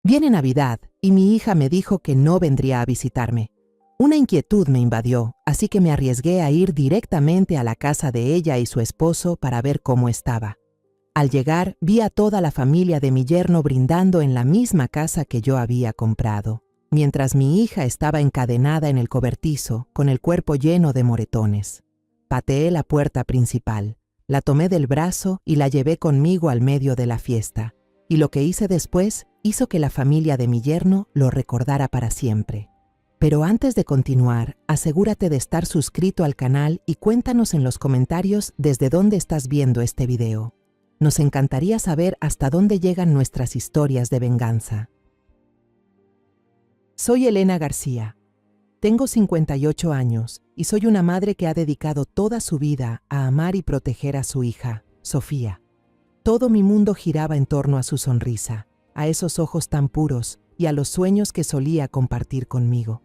Viene Navidad y mi hija me dijo que no vendría a visitarme. Una inquietud me invadió, así que me arriesgué a ir directamente a la casa de ella y su esposo para ver cómo estaba. Al llegar, vi a toda la familia de mi yerno brindando en la misma casa que yo había comprado, mientras mi hija estaba encadenada en el cobertizo, con el cuerpo lleno de moretones. Pateé la puerta principal, la tomé del brazo y la llevé conmigo al medio de la fiesta, y lo que hice después hizo que la familia de mi yerno lo recordara para siempre. Pero antes de continuar, asegúrate de estar suscrito al canal y cuéntanos en los comentarios desde dónde estás viendo este video. Nos encantaría saber hasta dónde llegan nuestras historias de venganza. Soy Elena García. Tengo 58 años y soy una madre que ha dedicado toda su vida a amar y proteger a su hija, Sofía. Todo mi mundo giraba en torno a su sonrisa, a esos ojos tan puros y a los sueños que solía compartir conmigo.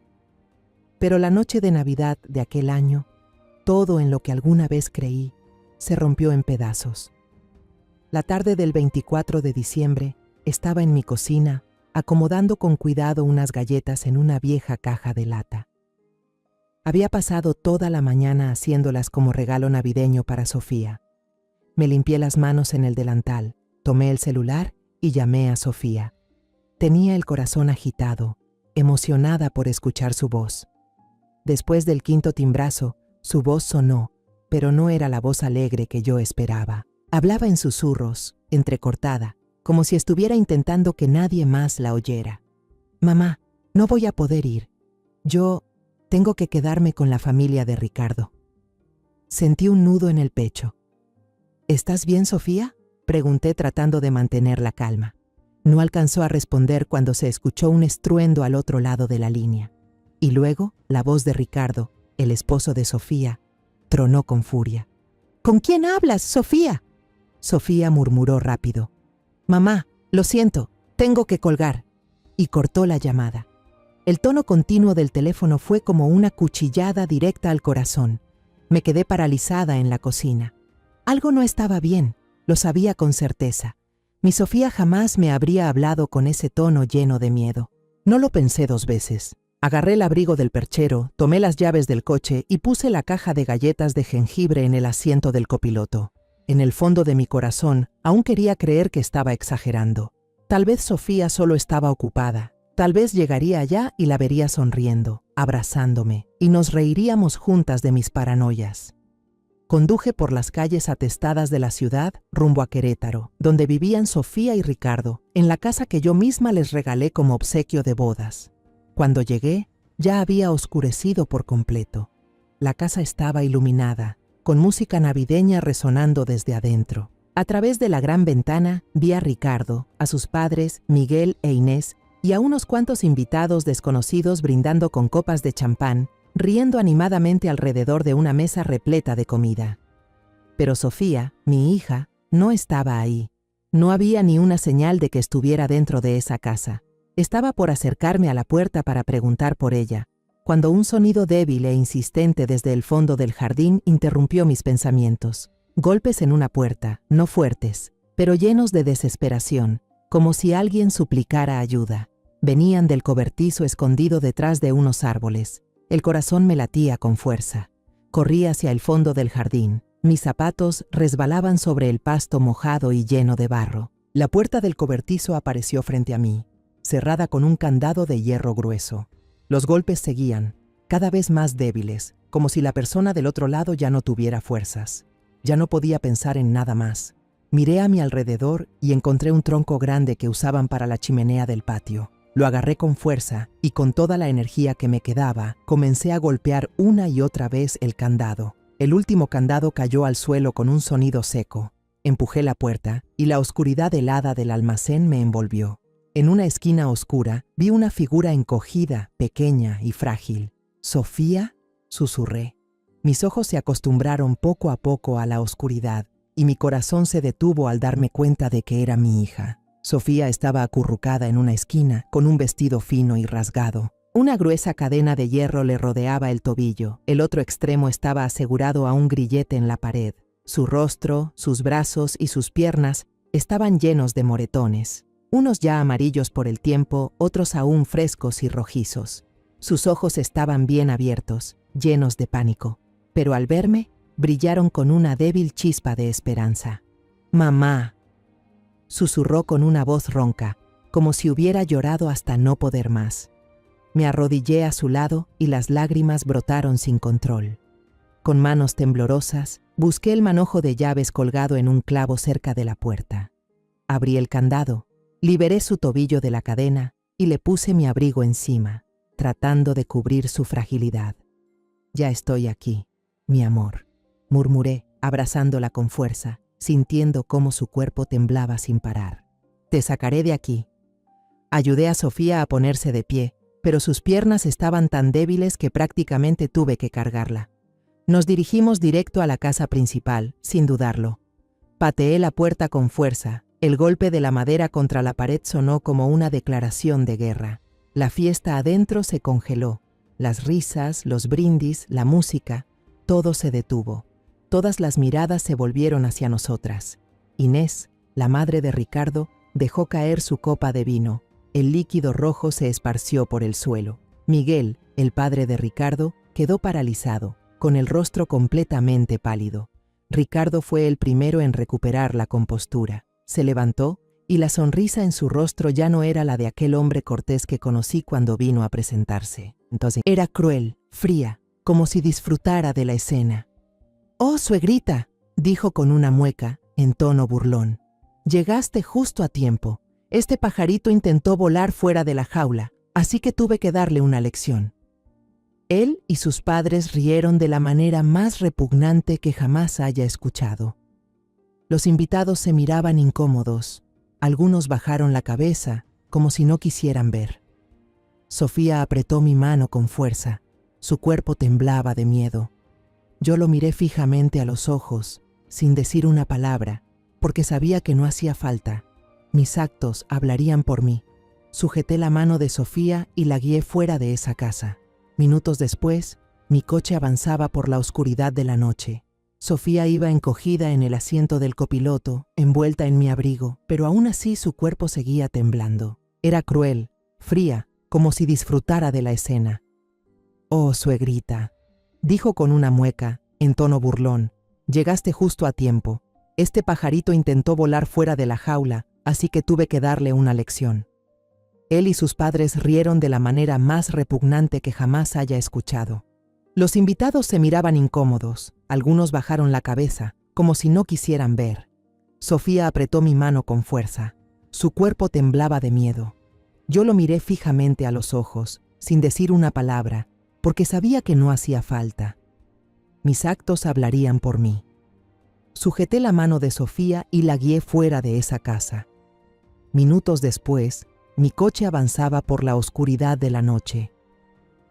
Pero la noche de Navidad de aquel año, todo en lo que alguna vez creí, se rompió en pedazos. La tarde del 24 de diciembre estaba en mi cocina, acomodando con cuidado unas galletas en una vieja caja de lata. Había pasado toda la mañana haciéndolas como regalo navideño para Sofía. Me limpié las manos en el delantal, tomé el celular y llamé a Sofía. Tenía el corazón agitado, emocionada por escuchar su voz. Después del quinto timbrazo, su voz sonó, pero no era la voz alegre que yo esperaba. Hablaba en susurros, entrecortada, como si estuviera intentando que nadie más la oyera. «Mamá, no voy a poder ir. Yo tengo que quedarme con la familia de Ricardo». Sentí un nudo en el pecho. «¿Estás bien, Sofía?», pregunté tratando de mantener la calma. No alcanzó a responder cuando se escuchó un estruendo al otro lado de la línea. Y luego, la voz de Ricardo, el esposo de Sofía, tronó con furia. «¿Con quién hablas, Sofía?». Sofía murmuró rápido. «Mamá, lo siento, tengo que colgar». Y cortó la llamada. El tono continuo del teléfono fue como una cuchillada directa al corazón. Me quedé paralizada en la cocina. Algo no estaba bien, lo sabía con certeza. Mi Sofía jamás me habría hablado con ese tono lleno de miedo. No lo pensé dos veces. Agarré el abrigo del perchero, tomé las llaves del coche y puse la caja de galletas de jengibre en el asiento del copiloto. En el fondo de mi corazón, aún quería creer que estaba exagerando. Tal vez Sofía solo estaba ocupada. Tal vez llegaría allá y la vería sonriendo, abrazándome, y nos reiríamos juntas de mis paranoias. Conduje por las calles atestadas de la ciudad rumbo a Querétaro, donde vivían Sofía y Ricardo, en la casa que yo misma les regalé como obsequio de bodas. Cuando llegué, ya había oscurecido por completo. La casa estaba iluminada, con música navideña resonando desde adentro. A través de la gran ventana vi a Ricardo, a sus padres, Miguel e Inés, y a unos cuantos invitados desconocidos brindando con copas de champán, riendo animadamente alrededor de una mesa repleta de comida. Pero Sofía, mi hija, no estaba ahí. No había ni una señal de que estuviera dentro de esa casa. Estaba por acercarme a la puerta para preguntar por ella, cuando un sonido débil e insistente desde el fondo del jardín interrumpió mis pensamientos. Golpes en una puerta, no fuertes, pero llenos de desesperación, como si alguien suplicara ayuda. Venían del cobertizo escondido detrás de unos árboles. El corazón me latía con fuerza. Corrí hacia el fondo del jardín. Mis zapatos resbalaban sobre el pasto mojado y lleno de barro. La puerta del cobertizo apareció frente a mí, cerrada con un candado de hierro grueso. Los golpes seguían, cada vez más débiles, como si la persona del otro lado ya no tuviera fuerzas. Ya no podía pensar en nada más. Miré a mi alrededor y encontré un tronco grande que usaban para la chimenea del patio. Lo agarré con fuerza y con toda la energía que me quedaba, comencé a golpear una y otra vez el candado. El último candado cayó al suelo con un sonido seco. Empujé la puerta y la oscuridad helada del almacén me envolvió. En una esquina oscura vi una figura encogida, pequeña y frágil. «¿Sofía?», susurré. Mis ojos se acostumbraron poco a poco a la oscuridad y mi corazón se detuvo al darme cuenta de que era mi hija. Sofía estaba acurrucada en una esquina con un vestido fino y rasgado. Una gruesa cadena de hierro le rodeaba el tobillo. El otro extremo estaba asegurado a un grillete en la pared. Su rostro, sus brazos y sus piernas estaban llenos de moretones. unos ya amarillos por el tiempo, otros aún frescos y rojizos. Sus ojos estaban bien abiertos, llenos de pánico, pero al verme, brillaron con una débil chispa de esperanza. «Mamá», susurró con una voz ronca, como si hubiera llorado hasta no poder más. Me arrodillé a su lado y las lágrimas brotaron sin control. Con manos temblorosas, busqué el manojo de llaves colgado en un clavo cerca de la puerta. Abrí el candado, liberé su tobillo de la cadena y le puse mi abrigo encima, tratando de cubrir su fragilidad. «Ya estoy aquí, mi amor», murmuré, abrazándola con fuerza, sintiendo cómo su cuerpo temblaba sin parar. «Te sacaré de aquí». Ayudé a Sofía a ponerse de pie, pero sus piernas estaban tan débiles que prácticamente tuve que cargarla. Nos dirigimos directo a la casa principal, sin dudarlo. Pateé la puerta con fuerza. El golpe de la madera contra la pared sonó como una declaración de guerra. La fiesta adentro se congeló. Las risas, los brindis, la música, todo se detuvo. Todas las miradas se volvieron hacia nosotras. Inés, la madre de Ricardo, dejó caer su copa de vino. El líquido rojo se esparció por el suelo. Miguel, el padre de Ricardo, quedó paralizado, con el rostro completamente pálido. Ricardo fue el primero en recuperar la compostura. Se levantó, y la sonrisa en su rostro ya no era la de aquel hombre cortés que conocí cuando vino a presentarse. Entonces, era cruel, fría, como si disfrutara de la escena. «Oh, suegrita», dijo con una mueca, en tono burlón. «Llegaste justo a tiempo. Este pajarito intentó volar fuera de la jaula, así que tuve que darle una lección». Él y sus padres rieron de la manera más repugnante que jamás haya escuchado. Los invitados se miraban incómodos. Algunos bajaron la cabeza, como si no quisieran ver. Sofía apretó mi mano con fuerza. Su cuerpo temblaba de miedo. Yo lo miré fijamente a los ojos, sin decir una palabra, porque sabía que no hacía falta. Mis actos hablarían por mí. Sujeté la mano de Sofía y la guié fuera de esa casa. Minutos después, mi coche avanzaba por la oscuridad de la noche. Sofía iba encogida en el asiento del copiloto, envuelta en mi abrigo, pero aún así su cuerpo seguía temblando. Era cruel, fría, como si disfrutara de la escena. «Oh, suegrita», dijo con una mueca, en tono burlón, «llegaste justo a tiempo. Este pajarito intentó volar fuera de la jaula, así que tuve que darle una lección». Él y sus padres rieron de la manera más repugnante que jamás haya escuchado. Los invitados se miraban incómodos, algunos bajaron la cabeza, como si no quisieran ver. Sofía apretó mi mano con fuerza. Su cuerpo temblaba de miedo. Yo lo miré fijamente a los ojos, sin decir una palabra, porque sabía que no hacía falta. Mis actos hablarían por mí. Sujeté la mano de Sofía y la guié fuera de esa casa. Minutos después, mi coche avanzaba por la oscuridad de la noche.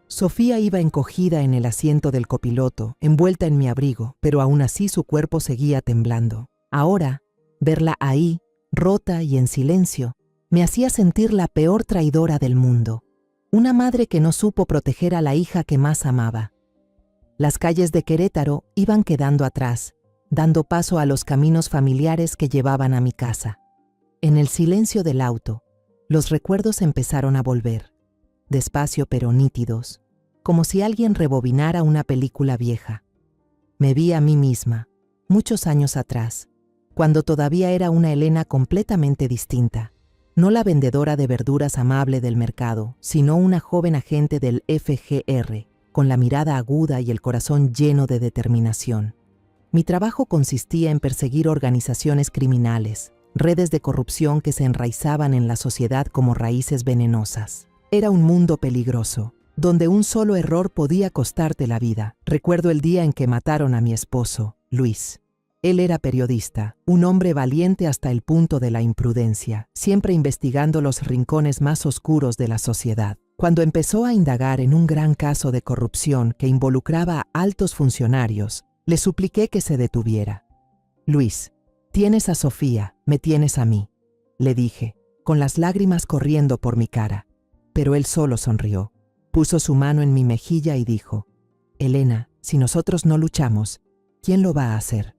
Sofía iba encogida en el asiento del copiloto, envuelta en mi abrigo, pero aún así su cuerpo seguía temblando. Ahora, verla ahí, rota y en silencio, me hacía sentir la peor traidora del mundo. Una madre que no supo proteger a la hija que más amaba. Las calles de Querétaro iban quedando atrás, dando paso a los caminos familiares que llevaban a mi casa. En el silencio del auto, los recuerdos empezaron a volver, despacio pero nítidos, como si alguien rebobinara una película vieja. Me vi a mí misma, muchos años atrás, cuando todavía era una Elena completamente distinta, no la vendedora de verduras amable del mercado, sino una joven agente del FGR, con la mirada aguda y el corazón lleno de determinación. Mi trabajo consistía en perseguir organizaciones criminales, redes de corrupción que se enraizaban en la sociedad como raíces venenosas. Era un mundo peligroso, donde un solo error podía costarte la vida. Recuerdo el día en que mataron a mi esposo, Luis. Él era periodista, un hombre valiente hasta el punto de la imprudencia, siempre investigando los rincones más oscuros de la sociedad. Cuando empezó a indagar en un gran caso de corrupción que involucraba a altos funcionarios, le supliqué que se detuviera. «Luis, tienes a Sofía, me tienes a mí», le dije, con las lágrimas corriendo por mi cara. Pero él solo sonrió. Puso su mano en mi mejilla y dijo: «Elena, si nosotros no luchamos, ¿quién lo va a hacer?».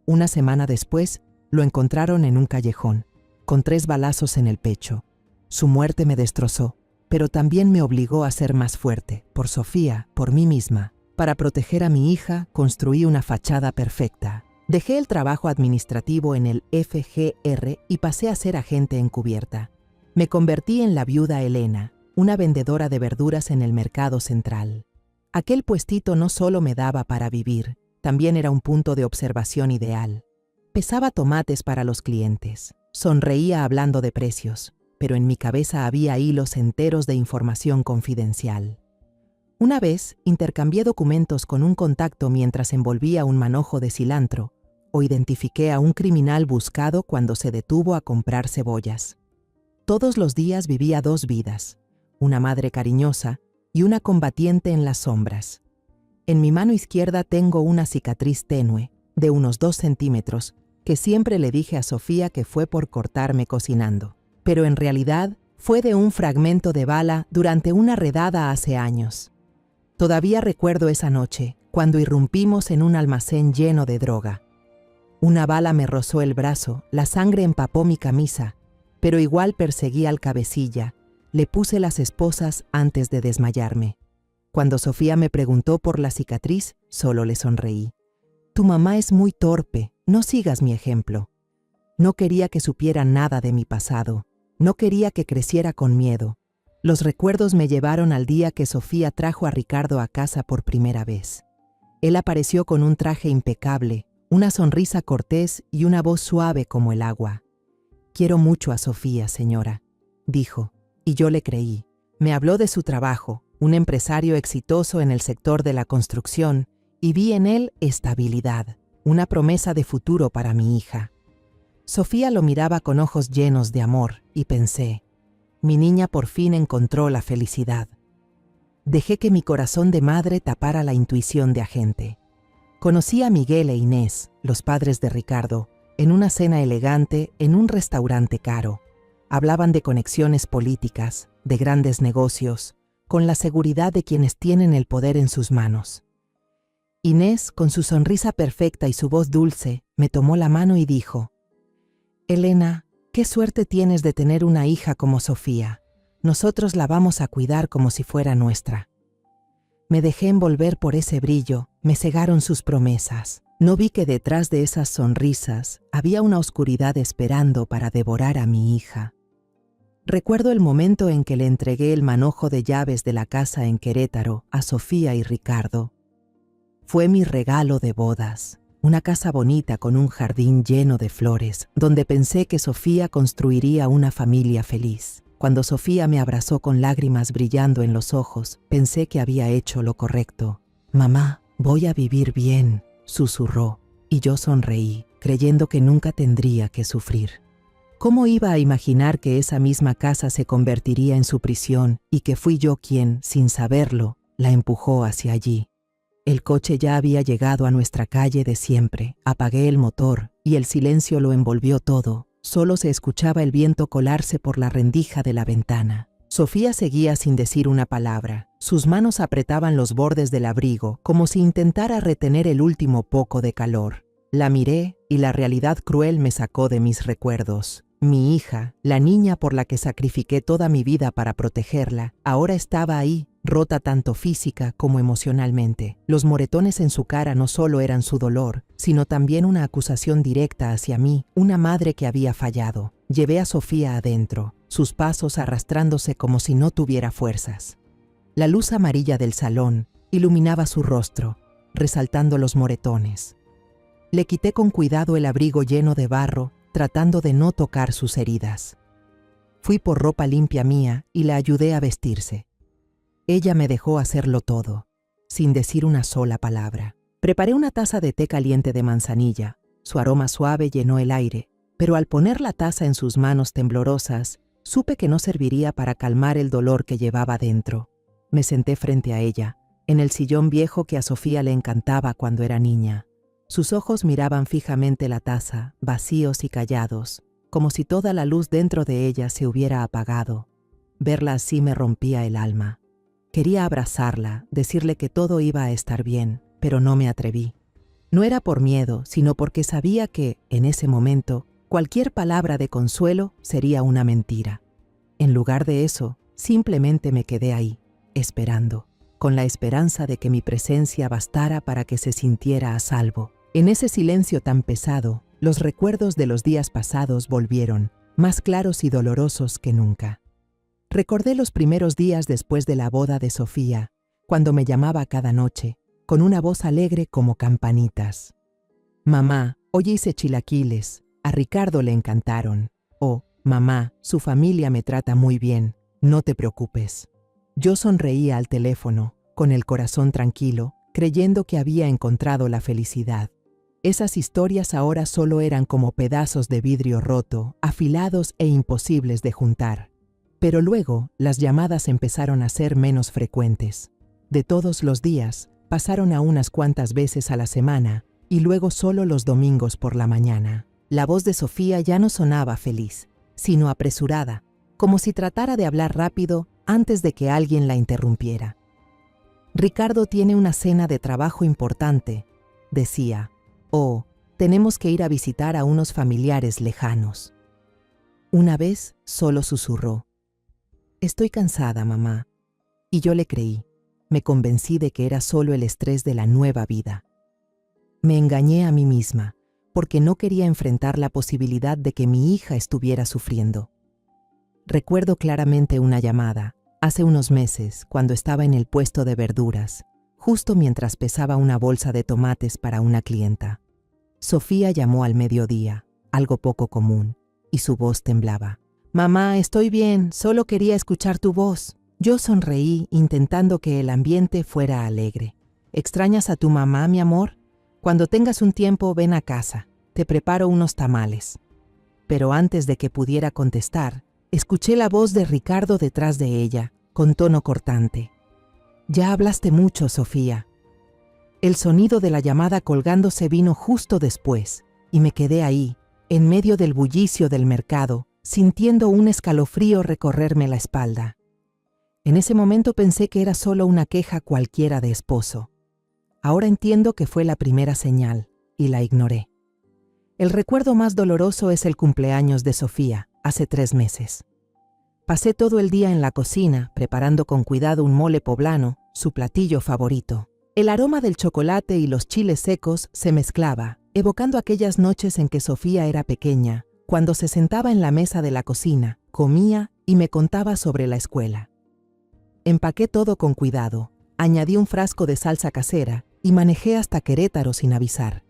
Una semana después, lo encontraron en un callejón. con 3 balazos en el pecho. Su muerte me destrozó, pero también me obligó a ser más fuerte, por Sofía, por mí misma. Para proteger a mi hija, construí una fachada perfecta. Dejé el trabajo administrativo en el FGR y pasé a ser agente encubierta. Me convertí en la viuda Elena, una vendedora de verduras en el mercado central. Aquel puestito no solo me daba para vivir, también era un punto de observación ideal. Pesaba tomates para los clientes, sonreía hablando de precios, pero en mi cabeza había hilos enteros de información confidencial. Una vez intercambié documentos con un contacto mientras envolvía un manojo de cilantro, o identifiqué a un criminal buscado cuando se detuvo a comprar cebollas. Todos los días vivía 2 vidas, una madre cariñosa y una combatiente en las sombras. En mi mano izquierda tengo una cicatriz tenue, de unos 2 centímetros, que siempre le dije a Sofía que fue por cortarme cocinando. Pero en realidad fue de un fragmento de bala durante una redada hace años. Todavía recuerdo esa noche, cuando irrumpimos en un almacén lleno de droga. Una bala me rozó el brazo, la sangre empapó mi camisa, pero igual perseguí al cabecilla. Le puse las esposas antes de desmayarme. Cuando Sofía me preguntó por la cicatriz, solo le sonreí. Tu mamá es muy torpe, no sigas mi ejemplo. No quería que supiera nada de mi pasado. No quería que creciera con miedo. Los recuerdos me llevaron al día que Sofía trajo a Ricardo a casa por primera vez. Él apareció con un traje impecable, una sonrisa cortés y una voz suave como el agua. Quiero mucho a Sofía, señora, dijo, y yo le creí. Me habló de su trabajo, un empresario exitoso en el sector de la construcción, y vi en él estabilidad, una promesa de futuro para mi hija. Sofía lo miraba con ojos llenos de amor y pensé, mi niña por fin encontró la felicidad. Dejé que mi corazón de madre tapara la intuición de agente. Conocí a Miguel e Inés, los padres de Ricardo, en una cena elegante en un restaurante caro. Hablaban de conexiones políticas, de grandes negocios, con la seguridad de quienes tienen el poder en sus manos. Inés, con su sonrisa perfecta y su voz dulce, me tomó la mano y dijo, Elena, qué suerte tienes de tener una hija como Sofía. Nosotros la vamos a cuidar como si fuera nuestra. Me dejé envolver por ese brillo, me cegaron sus promesas. No vi que detrás de esas sonrisas había una oscuridad esperando para devorar a mi hija. Recuerdo el momento en que le entregué el manojo de llaves de la casa en Querétaro a Sofía y Ricardo. Fue mi regalo de bodas, una casa bonita con un jardín lleno de flores, donde pensé que Sofía construiría una familia feliz. Cuando Sofía me abrazó con lágrimas brillando en los ojos, pensé que había hecho lo correcto. Mamá, voy a vivir bien, susurró, y yo sonreí, creyendo que nunca tendría que sufrir. ¿Cómo iba a imaginar que esa misma casa se convertiría en su prisión y que fui yo quien, sin saberlo, la empujó hacia allí? El coche ya había llegado a nuestra calle de siempre. Apagué el motor y el silencio lo envolvió todo. Solo se escuchaba el viento colarse por la rendija de la ventana. Sofía seguía sin decir una palabra. Sus manos apretaban los bordes del abrigo, como si intentara retener el último poco de calor. La miré y la realidad cruel me sacó de mis recuerdos. Mi hija, la niña por la que sacrifiqué toda mi vida para protegerla, ahora estaba ahí, rota tanto física como emocionalmente. Los moretones en su cara no solo eran su dolor, sino también una acusación directa hacia mí, una madre que había fallado. Llevé a Sofía adentro, sus pasos arrastrándose como si no tuviera fuerzas. La luz amarilla del salón iluminaba su rostro, resaltando los moretones. Le quité con cuidado el abrigo lleno de barro, tratando de no tocar sus heridas. Fui por ropa limpia mía y la ayudé a vestirse. Ella me dejó hacerlo todo, sin decir una sola palabra. Preparé una taza de té caliente de manzanilla. Su aroma suave llenó el aire, pero al poner la taza en sus manos temblorosas, supe que no serviría para calmar el dolor que llevaba dentro. Me senté frente a ella, en el sillón viejo que a Sofía le encantaba cuando era niña. Sus ojos miraban fijamente la taza, vacíos y callados, como si toda la luz dentro de ella se hubiera apagado. Verla así me rompía el alma. Quería abrazarla, decirle que todo iba a estar bien, pero no me atreví. No era por miedo, sino porque sabía que, en ese momento, Cualquier palabra de consuelo sería una mentira. En lugar de eso, simplemente me quedé ahí, esperando, con la esperanza de que mi presencia bastara para que se sintiera a salvo. En ese silencio tan pesado, los recuerdos de los días pasados volvieron, más claros y dolorosos que nunca. Recordé los primeros días después de la boda de Sofía, cuando me llamaba cada noche, con una voz alegre como campanitas. Mamá, hoy hice chilaquiles, a Ricardo le encantaron. O, mamá, su familia me trata muy bien, no te preocupes. Yo sonreía al teléfono, con el corazón tranquilo, creyendo que había encontrado la felicidad. Esas historias ahora solo eran como pedazos de vidrio roto, afilados e imposibles de juntar. Pero luego, las llamadas empezaron a ser menos frecuentes. De todos los días, pasaron a unas cuantas veces a la semana, y luego solo los domingos por la mañana. La voz de Sofía ya no sonaba feliz, sino apresurada, como si tratara de hablar rápido antes de que alguien la interrumpiera. Ricardo tiene una cena de trabajo importante, decía. Oh, tenemos que ir a visitar a unos familiares lejanos. Una vez solo susurró. Estoy cansada, mamá. Y yo le creí. Me convencí de que era solo el estrés de la nueva vida. Me engañé a mí misma, porque no quería enfrentar la posibilidad de que mi hija estuviera sufriendo. Recuerdo claramente una llamada, hace unos meses, cuando estaba en el puesto de verduras, justo mientras pesaba una bolsa de tomates para una clienta. Sofía llamó al mediodía, algo poco común, y su voz temblaba. Mamá, estoy bien, solo quería escuchar tu voz. Yo sonreí, intentando que el ambiente fuera alegre. ¿Extrañas a tu mamá, mi amor? Cuando tengas un tiempo, ven a casa. Te preparo unos tamales. Pero antes de que pudiera contestar, escuché la voz de Ricardo detrás de ella, con tono cortante. Ya hablaste mucho, Sofía. El sonido de la llamada colgándose vino justo después, y me quedé ahí, en medio del bullicio del mercado, sintiendo un escalofrío recorrerme la espalda. En ese momento pensé que era solo una queja cualquiera de esposo. Ahora entiendo que fue la primera señal, y la ignoré. El recuerdo más doloroso es el cumpleaños de Sofía, hace 3 meses. Pasé todo el día en la cocina, preparando con cuidado un mole poblano, su platillo favorito. El aroma del chocolate y los chiles secos se mezclaba, evocando aquellas noches en que Sofía era pequeña, cuando se sentaba en la mesa de la cocina, comía y me contaba sobre la escuela. Empaqué todo con cuidado, añadí un frasco de salsa casera y manejé hasta Querétaro sin avisar.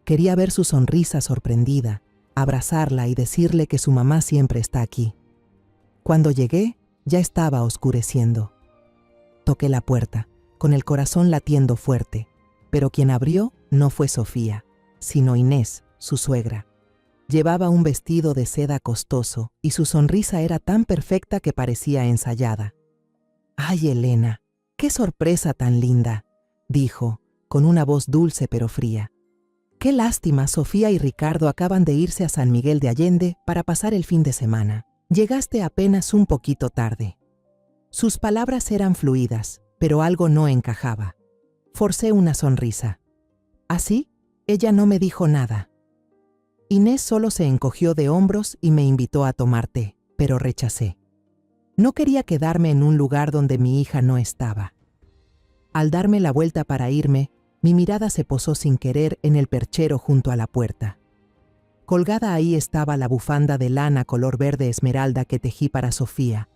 Quería ver su sonrisa sorprendida, abrazarla y decirle que su mamá siempre está aquí. Cuando llegué, ya estaba oscureciendo. Toqué la puerta, con el corazón latiendo fuerte, pero quien abrió no fue Sofía, sino Inés, su suegra. Llevaba un vestido de seda costoso y su sonrisa era tan perfecta que parecía ensayada. «¡Ay, Elena! ¡Qué sorpresa tan linda!», dijo, con una voz dulce pero fría. «Qué lástima, Sofía y Ricardo acaban de irse a San Miguel de Allende para pasar el fin de semana. Llegaste apenas un poquito tarde». Sus palabras eran fluidas, pero algo no encajaba. Forcé una sonrisa. ¿Así? Ella no me dijo nada. Inés solo se encogió de hombros y me invitó a tomar té, pero rechacé. No quería quedarme en un lugar donde mi hija no estaba. Al darme la vuelta para irme, mi mirada se posó sin querer en el perchero junto a la puerta. Colgada ahí estaba la bufanda de lana color verde esmeralda que tejí para Sofía,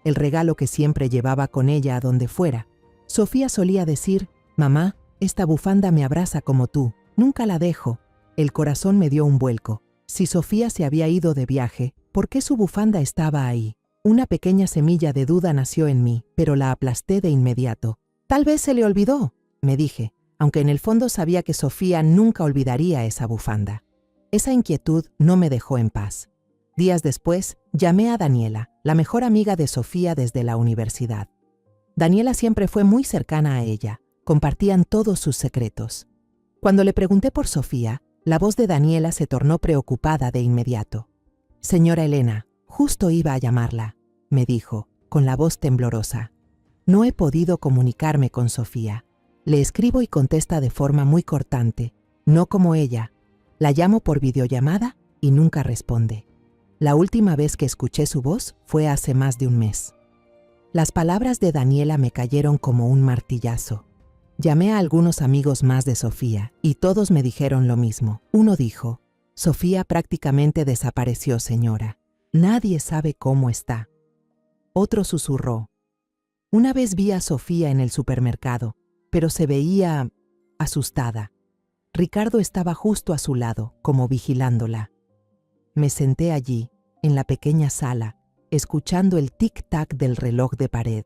el regalo que siempre llevaba con ella a donde fuera. Sofía solía decir, «Mamá, esta bufanda me abraza como tú, nunca la dejo». El corazón me dio un vuelco. Si Sofía se había ido de viaje, ¿por qué su bufanda estaba ahí? Una pequeña semilla de duda nació en mí, pero la aplasté de inmediato. «Tal vez se le olvidó», me dije, aunque en el fondo sabía que Sofía nunca olvidaría esa bufanda. Esa inquietud no me dejó en paz. Días después, llamé a Daniela, la mejor amiga de Sofía desde la universidad. Daniela siempre fue muy cercana a ella, compartían todos sus secretos. Cuando le pregunté por Sofía, la voz de Daniela se tornó preocupada de inmediato. «Señora Elena, justo iba a llamarla», me dijo, con la voz temblorosa. «No he podido comunicarme con Sofía. Le escribo y contesta de forma muy cortante, no como ella. ¿La llamo por videollamada?». y nunca responde. La última vez que escuché su voz fue hace más de un mes. Las palabras de Daniela me cayeron como un martillazo. Llamé a algunos amigos más de Sofía y todos me dijeron lo mismo. Uno dijo: Sofía prácticamente desapareció, señora. Nadie sabe cómo está. Otro susurró: una vez vi a Sofía en el supermercado, pero se veía asustada. Ricardo estaba justo a su lado, como vigilándola. Me senté allí, en la pequeña sala, escuchando el tic-tac del reloj de pared.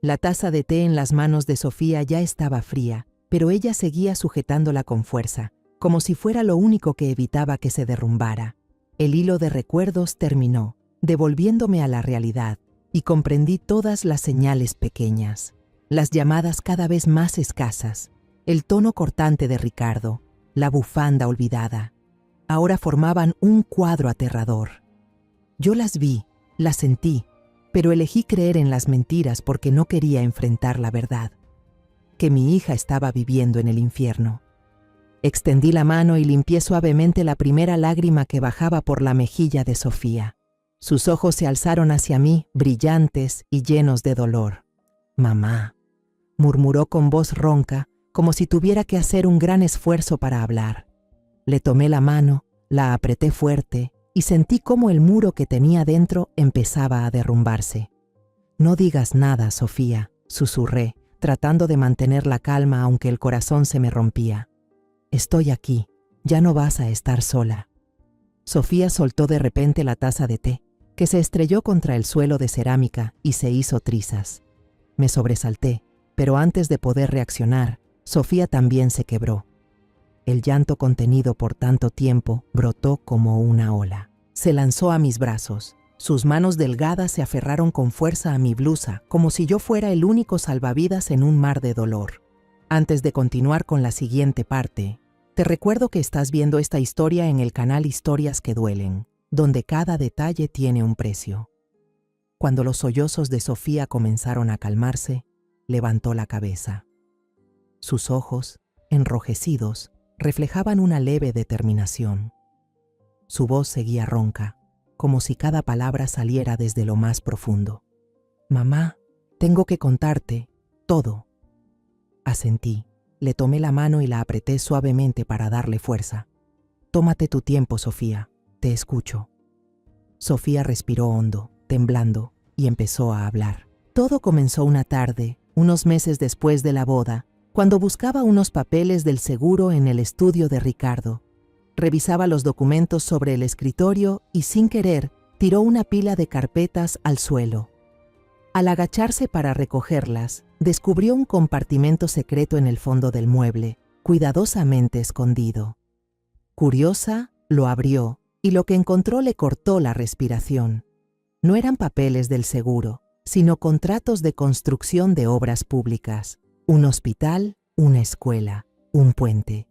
La taza de té en las manos de Sofía ya estaba fría, pero ella seguía sujetándola con fuerza, como si fuera lo único que evitaba que se derrumbara. El hilo de recuerdos terminó, devolviéndome a la realidad, y comprendí todas las señales pequeñas, las llamadas cada vez más escasas, el tono cortante de Ricardo, la bufanda olvidada. Ahora formaban un cuadro aterrador. Yo las vi, las sentí, pero elegí creer en las mentiras porque no quería enfrentar la verdad, que mi hija estaba viviendo en el infierno. Extendí la mano y limpié suavemente la primera lágrima que bajaba por la mejilla de Sofía. Sus ojos se alzaron hacia mí, brillantes y llenos de dolor. «Mamá», murmuró con voz ronca, como si tuviera que hacer un gran esfuerzo para hablar. Le tomé la mano, la apreté fuerte y sentí cómo el muro que tenía dentro empezaba a derrumbarse. «No digas nada, Sofía», susurré, tratando de mantener la calma aunque el corazón se me rompía. «Estoy aquí, ya no vas a estar sola». Sofía soltó de repente la taza de té, que se estrelló contra el suelo de cerámica y se hizo trizas. Me sobresalté, pero antes de poder reaccionar, Sofía también se quebró. El llanto contenido por tanto tiempo brotó como una ola. Se lanzó a mis brazos. Sus manos delgadas se aferraron con fuerza a mi blusa, como si yo fuera el único salvavidas en un mar de dolor. Antes de continuar con la siguiente parte, te recuerdo que estás viendo esta historia en el canal Historias que Duelen, donde cada detalle tiene un precio. Cuando los sollozos de Sofía comenzaron a calmarse, levantó la cabeza. Sus ojos, enrojecidos, reflejaban una leve determinación. Su voz seguía ronca, como si cada palabra saliera desde lo más profundo. «Mamá, tengo que contarte todo». Asentí, le tomé la mano y la apreté suavemente para darle fuerza. «Tómate tu tiempo, Sofía, te escucho». Sofía respiró hondo, temblando, y empezó a hablar. Todo comenzó una tarde, unos meses después de la boda, cuando buscaba unos papeles del seguro en el estudio de Ricardo. Revisaba los documentos sobre el escritorio y, sin querer, tiró una pila de carpetas al suelo. Al agacharse para recogerlas, descubrió un compartimento secreto en el fondo del mueble, cuidadosamente escondido. Curiosa, lo abrió, y lo que encontró le cortó la respiración. No eran papeles del seguro, sino contratos de construcción de obras públicas. Un hospital, una escuela, un puente.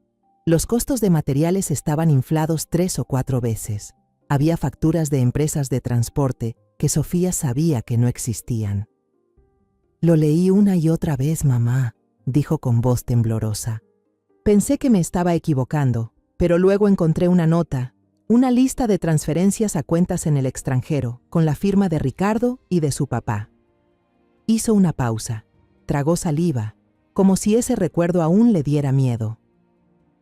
Los costos de materiales estaban inflados 3 o 4 veces. Había facturas de empresas de transporte que Sofía sabía que no existían. «Lo leí una y otra vez, mamá», dijo con voz temblorosa. Pensé que me estaba equivocando, pero luego encontré una nota, una lista de transferencias a cuentas en el extranjero, con la firma de Ricardo y de su papá. Hizo una pausa, tragó saliva, como si ese recuerdo aún le diera miedo.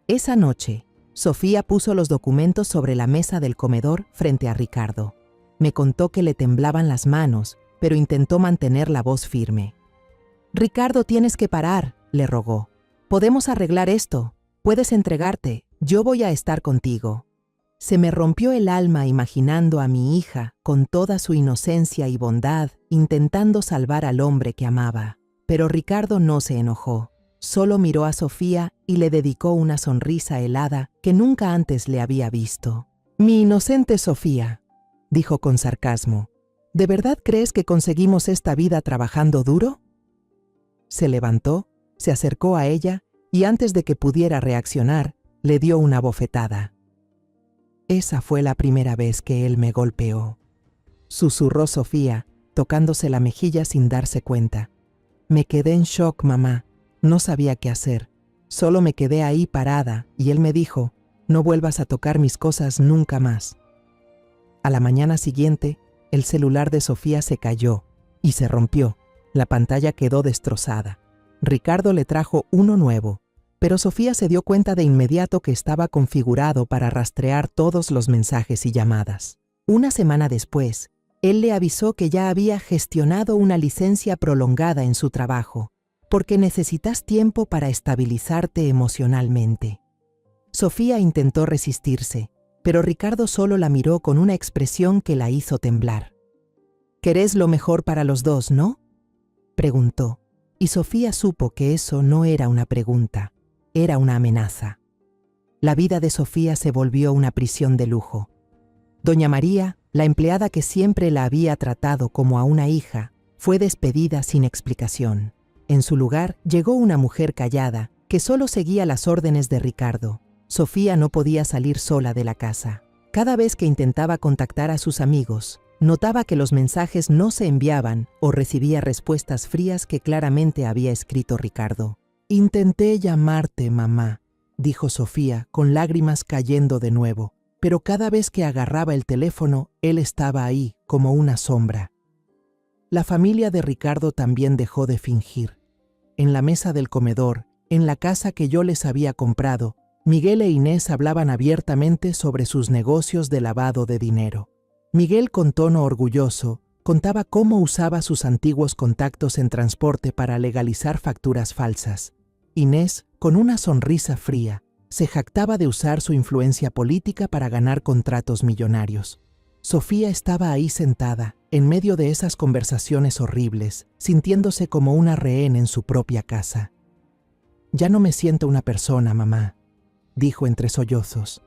Esa noche, Sofía puso los documentos sobre la mesa del comedor frente a Ricardo. Me contó que le temblaban las manos, pero intentó mantener la voz firme. «Ricardo, tienes que parar», le rogó. «Podemos arreglar esto. Puedes entregarte. Yo voy a estar contigo». Se me rompió el alma imaginando a mi hija, con toda su inocencia y bondad, intentando salvar al hombre que amaba. Pero Ricardo no se enojó. Solo miró a Sofía y le dedicó una sonrisa helada que nunca antes le había visto. «Mi inocente Sofía», dijo con sarcasmo, «¿de verdad crees que conseguimos esta vida trabajando duro?». Se levantó, se acercó a ella y antes de que pudiera reaccionar, le dio una bofetada. «Esa fue la primera vez que él me golpeó», susurró Sofía, tocándose la mejilla sin darse cuenta. «Me quedé en shock, mamá. No sabía qué hacer. Solo me quedé ahí parada y él me dijo, No vuelvas a tocar mis cosas nunca más. A la mañana siguiente, el celular de Sofía se cayó y se rompió. La pantalla quedó destrozada. Ricardo le trajo uno nuevo, pero Sofía se dio cuenta de inmediato que estaba configurado para rastrear todos los mensajes y llamadas. Una semana después, él le avisó que ya había gestionado una licencia prolongada en su trabajo, porque necesitas tiempo para estabilizarte emocionalmente. Sofía intentó resistirse, pero Ricardo solo la miró con una expresión que la hizo temblar. «Querés lo mejor para los dos, ¿no?», preguntó, y Sofía supo que eso no era una pregunta, era una amenaza. La vida de Sofía se volvió una prisión de lujo. Doña María, la empleada que siempre la había tratado como a una hija, fue despedida sin explicación. En su lugar llegó una mujer callada, que solo seguía las órdenes de Ricardo. Sofía no podía salir sola de la casa. Cada vez que intentaba contactar a sus amigos, notaba que los mensajes no se enviaban o recibía respuestas frías que claramente había escrito Ricardo. «Intenté llamarte, mamá», dijo Sofía, con lágrimas cayendo de nuevo, pero cada vez que agarraba el teléfono, él estaba ahí, como una sombra. La familia de Ricardo también dejó de fingir. En la mesa del comedor, en la casa que yo les había comprado, Miguel e Inés hablaban abiertamente sobre sus negocios de lavado de dinero. Miguel, con tono orgulloso, contaba cómo usaba sus antiguos contactos en transporte para legalizar facturas falsas. Inés, con una sonrisa fría, se jactaba de usar su influencia política para ganar contratos millonarios. Sofía estaba ahí sentada, en medio de esas conversaciones horribles, sintiéndose como una rehén en su propia casa. «Ya no me siento una persona, mamá», dijo entre sollozos.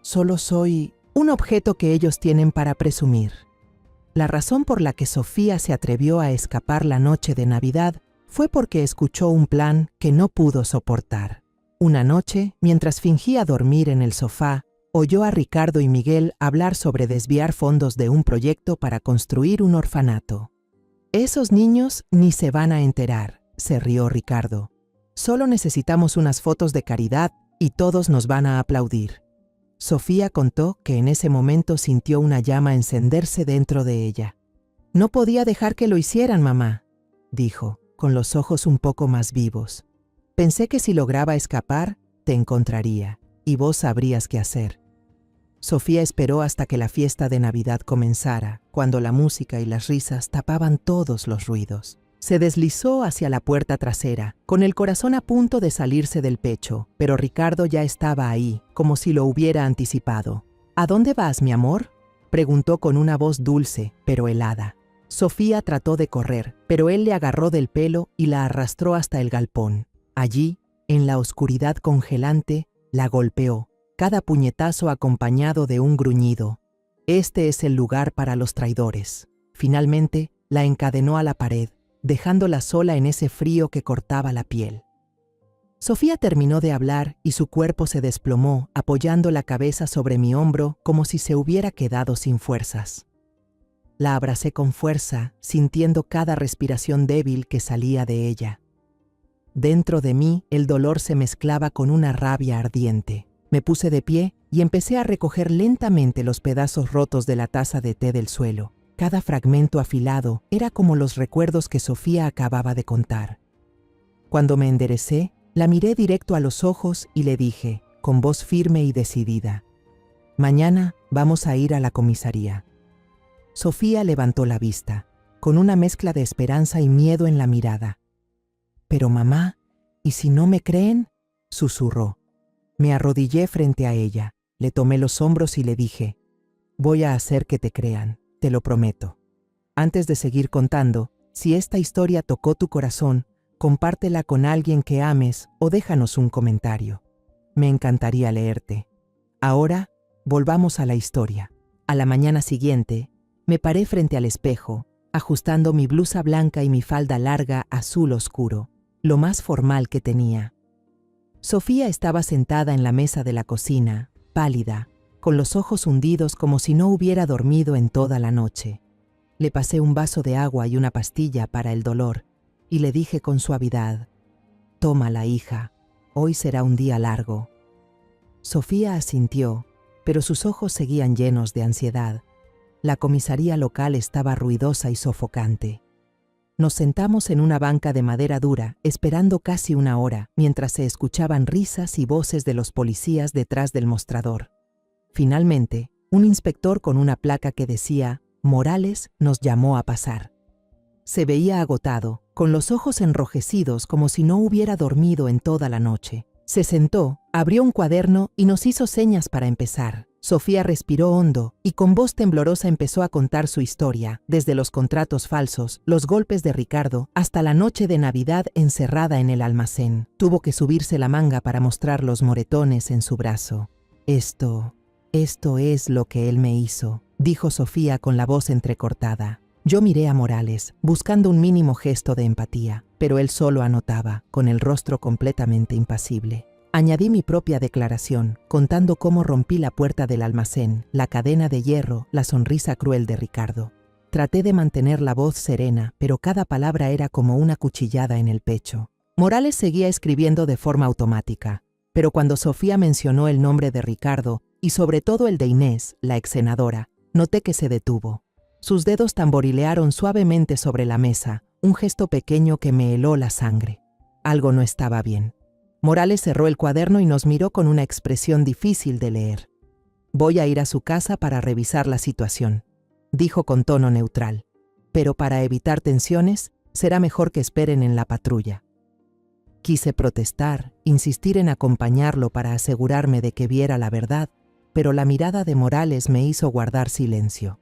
«Solo soy un objeto que ellos tienen para presumir». La razón por la que Sofía se atrevió a escapar la noche de Navidad fue porque escuchó un plan que no pudo soportar. Una noche, mientras fingía dormir en el sofá, oyó a Ricardo y Miguel hablar sobre desviar fondos de un proyecto para construir un orfanato. «Esos niños ni se van a enterar», se rió Ricardo. «Solo necesitamos unas fotos de caridad y todos nos van a aplaudir». Sofía contó que en ese momento sintió una llama encenderse dentro de ella. «No podía dejar que lo hicieran, mamá», dijo, con los ojos un poco más vivos. «Pensé que si lograba escapar, te encontraría, y vos sabrías qué hacer». Sofía esperó hasta que la fiesta de Navidad comenzara, cuando la música y las risas tapaban todos los ruidos. Se deslizó hacia la puerta trasera, con el corazón a punto de salirse del pecho, pero Ricardo ya estaba ahí, como si lo hubiera anticipado. «¿A dónde vas, mi amor?», preguntó con una voz dulce, pero helada. Sofía trató de correr, pero él le agarró del pelo y la arrastró hasta el galpón. Allí, en la oscuridad congelante, la golpeó, cada puñetazo acompañado de un gruñido. «Este es el lugar para los traidores». Finalmente, la encadenó a la pared, dejándola sola en ese frío que cortaba la piel. Sofía terminó de hablar y su cuerpo se desplomó, apoyando la cabeza sobre mi hombro como si se hubiera quedado sin fuerzas. La abracé con fuerza, sintiendo cada respiración débil que salía de ella. Dentro de mí, el dolor se mezclaba con una rabia ardiente. Me puse de pie y empecé a recoger lentamente los pedazos rotos de la taza de té del suelo. Cada fragmento afilado era como los recuerdos que Sofía acababa de contar. Cuando me enderecé, la miré directo a los ojos y le dije, con voz firme y decidida: «Mañana vamos a ir a la comisaría». Sofía levantó la vista, con una mezcla de esperanza y miedo en la mirada. «Pero mamá, ¿y si no me creen?», susurró. Me arrodillé frente a ella, le tomé los hombros y le dije: «Voy a hacer que te crean, te lo prometo. Antes de seguir contando, si esta historia tocó tu corazón, compártela con alguien que ames o déjanos un comentario. Me encantaría leerte. Ahora, volvamos a la historia». A la mañana siguiente, me paré frente al espejo, ajustando mi blusa blanca y mi falda larga azul oscuro, lo más formal que tenía. Sofía estaba sentada en la mesa de la cocina, pálida, con los ojos hundidos como si no hubiera dormido en toda la noche. Le pasé un vaso de agua y una pastilla para el dolor, y le dije con suavidad: «Tómala, hija, hoy será un día largo». Sofía asintió, pero sus ojos seguían llenos de ansiedad. La comisaría local estaba ruidosa y sofocante. Nos sentamos en una banca de madera dura, esperando casi una hora, mientras se escuchaban risas y voces de los policías detrás del mostrador. Finalmente, un inspector con una placa que decía «Morales» nos llamó a pasar. Se veía agotado, con los ojos enrojecidos como si no hubiera dormido en toda la noche. Se sentó, abrió un cuaderno y nos hizo señas para empezar. Sofía respiró hondo y con voz temblorosa empezó a contar su historia, desde los contratos falsos, los golpes de Ricardo, hasta la noche de Navidad encerrada en el almacén. Tuvo que subirse la manga para mostrar los moretones en su brazo. Esto es lo que él me hizo, dijo Sofía con la voz entrecortada. Yo miré a Morales, buscando un mínimo gesto de empatía, pero él solo anotaba, con el rostro completamente impasible. Añadí mi propia declaración, contando cómo rompí la puerta del almacén, la cadena de hierro, la sonrisa cruel de Ricardo. Traté de mantener la voz serena, pero cada palabra era como una cuchillada en el pecho. Morales seguía escribiendo de forma automática, pero cuando Sofía mencionó el nombre de Ricardo, y sobre todo el de Inés, la ex senadora, noté que se detuvo. Sus dedos tamborilearon suavemente sobre la mesa, un gesto pequeño que me heló la sangre. Algo no estaba bien. Morales cerró el cuaderno y nos miró con una expresión difícil de leer. «Voy a ir a su casa para revisar la situación», dijo con tono neutral. «Pero para evitar tensiones, será mejor que esperen en la patrulla». Quise protestar, insistir en acompañarlo para asegurarme de que viera la verdad, pero la mirada de Morales me hizo guardar silencio.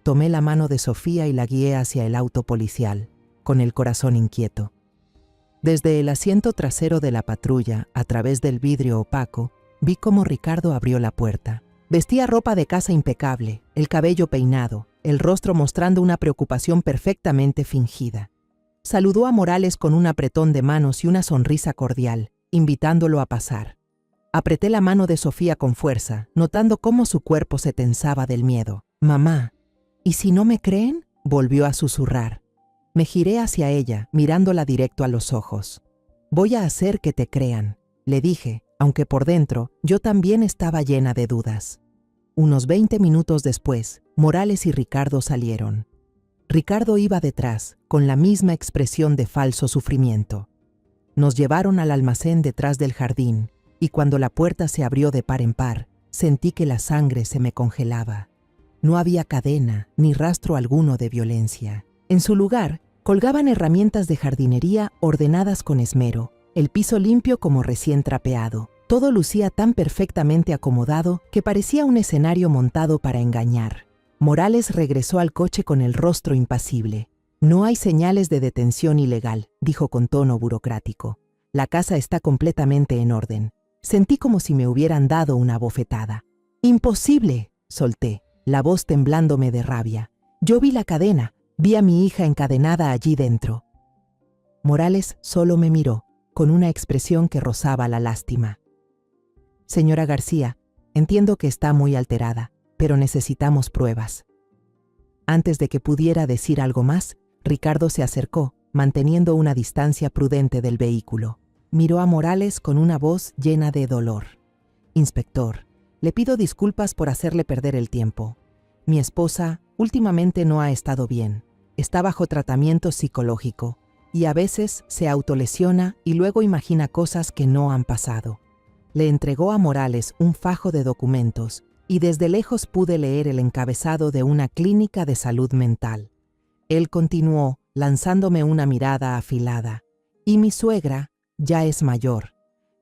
Tomé la mano de Sofía y la guié hacia el auto policial, con el corazón inquieto. Desde el asiento trasero de la patrulla, a través del vidrio opaco, vi cómo Ricardo abrió la puerta. Vestía ropa de casa impecable, el cabello peinado, el rostro mostrando una preocupación perfectamente fingida. Saludó a Morales con un apretón de manos y una sonrisa cordial, invitándolo a pasar. Apreté la mano de Sofía con fuerza, notando cómo su cuerpo se tensaba del miedo. «Mamá, ¿y si no me creen?», volvió a susurrar. Me giré hacia ella, mirándola directo a los ojos. «Voy a hacer que te crean», le dije, aunque por dentro yo también estaba llena de dudas. Unos 20 minutos después, Morales y Ricardo salieron. Ricardo iba detrás, con la misma expresión de falso sufrimiento. Nos llevaron al almacén detrás del jardín, y cuando la puerta se abrió de par en par, sentí que la sangre se me congelaba. No había cadena ni rastro alguno de violencia. En su lugar, colgaban herramientas de jardinería ordenadas con esmero, el piso limpio como recién trapeado. Todo lucía tan perfectamente acomodado que parecía un escenario montado para engañar. Morales regresó al coche con el rostro impasible. «No hay señales de detención ilegal», dijo con tono burocrático. «La casa está completamente en orden». Sentí como si me hubieran dado una bofetada. «¡Imposible!», solté, la voz temblándome de rabia. «Yo vi la cadena. Vi a mi hija encadenada allí dentro». Morales solo me miró, con una expresión que rozaba la lástima. «Señora García, entiendo que está muy alterada, pero necesitamos pruebas». Antes de que pudiera decir algo más, Ricardo se acercó, manteniendo una distancia prudente del vehículo. Miró a Morales con una voz llena de dolor. «Inspector, le pido disculpas por hacerle perder el tiempo. Mi esposa últimamente no ha estado bien. Está bajo tratamiento psicológico y a veces se autolesiona y luego imagina cosas que no han pasado». Le entregó a Morales un fajo de documentos y desde lejos pude leer el encabezado de una clínica de salud mental. Él continuó, lanzándome una mirada afilada. «Y mi suegra ya es mayor.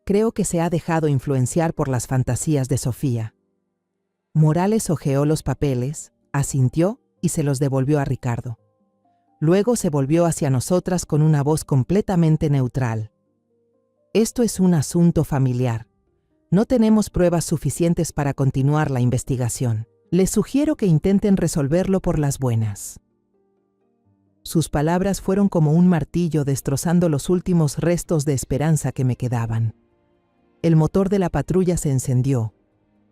Creo que se ha dejado influenciar por las fantasías de Sofía». Morales hojeó los papeles, asintió y se los devolvió a Ricardo. Luego se volvió hacia nosotras con una voz completamente neutral. «Esto es un asunto familiar. No tenemos pruebas suficientes para continuar la investigación. Les sugiero que intenten resolverlo por las buenas». Sus palabras fueron como un martillo destrozando los últimos restos de esperanza que me quedaban. El motor de la patrulla se encendió.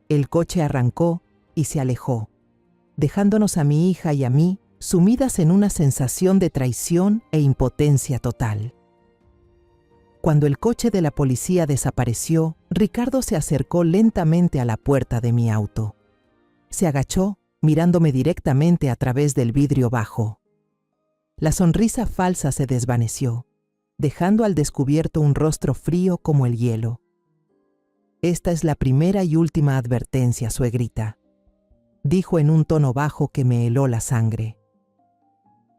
El coche arrancó y se alejó, dejándonos a mi hija y a mí sumidas en una sensación de traición e impotencia total. Cuando el coche de la policía desapareció, Ricardo se acercó lentamente a la puerta de mi auto. Se agachó, mirándome directamente a través del vidrio bajo. La sonrisa falsa se desvaneció, dejando al descubierto un rostro frío como el hielo. «Esta es la primera y última advertencia, suegrita», dijo en un tono bajo que me heló la sangre.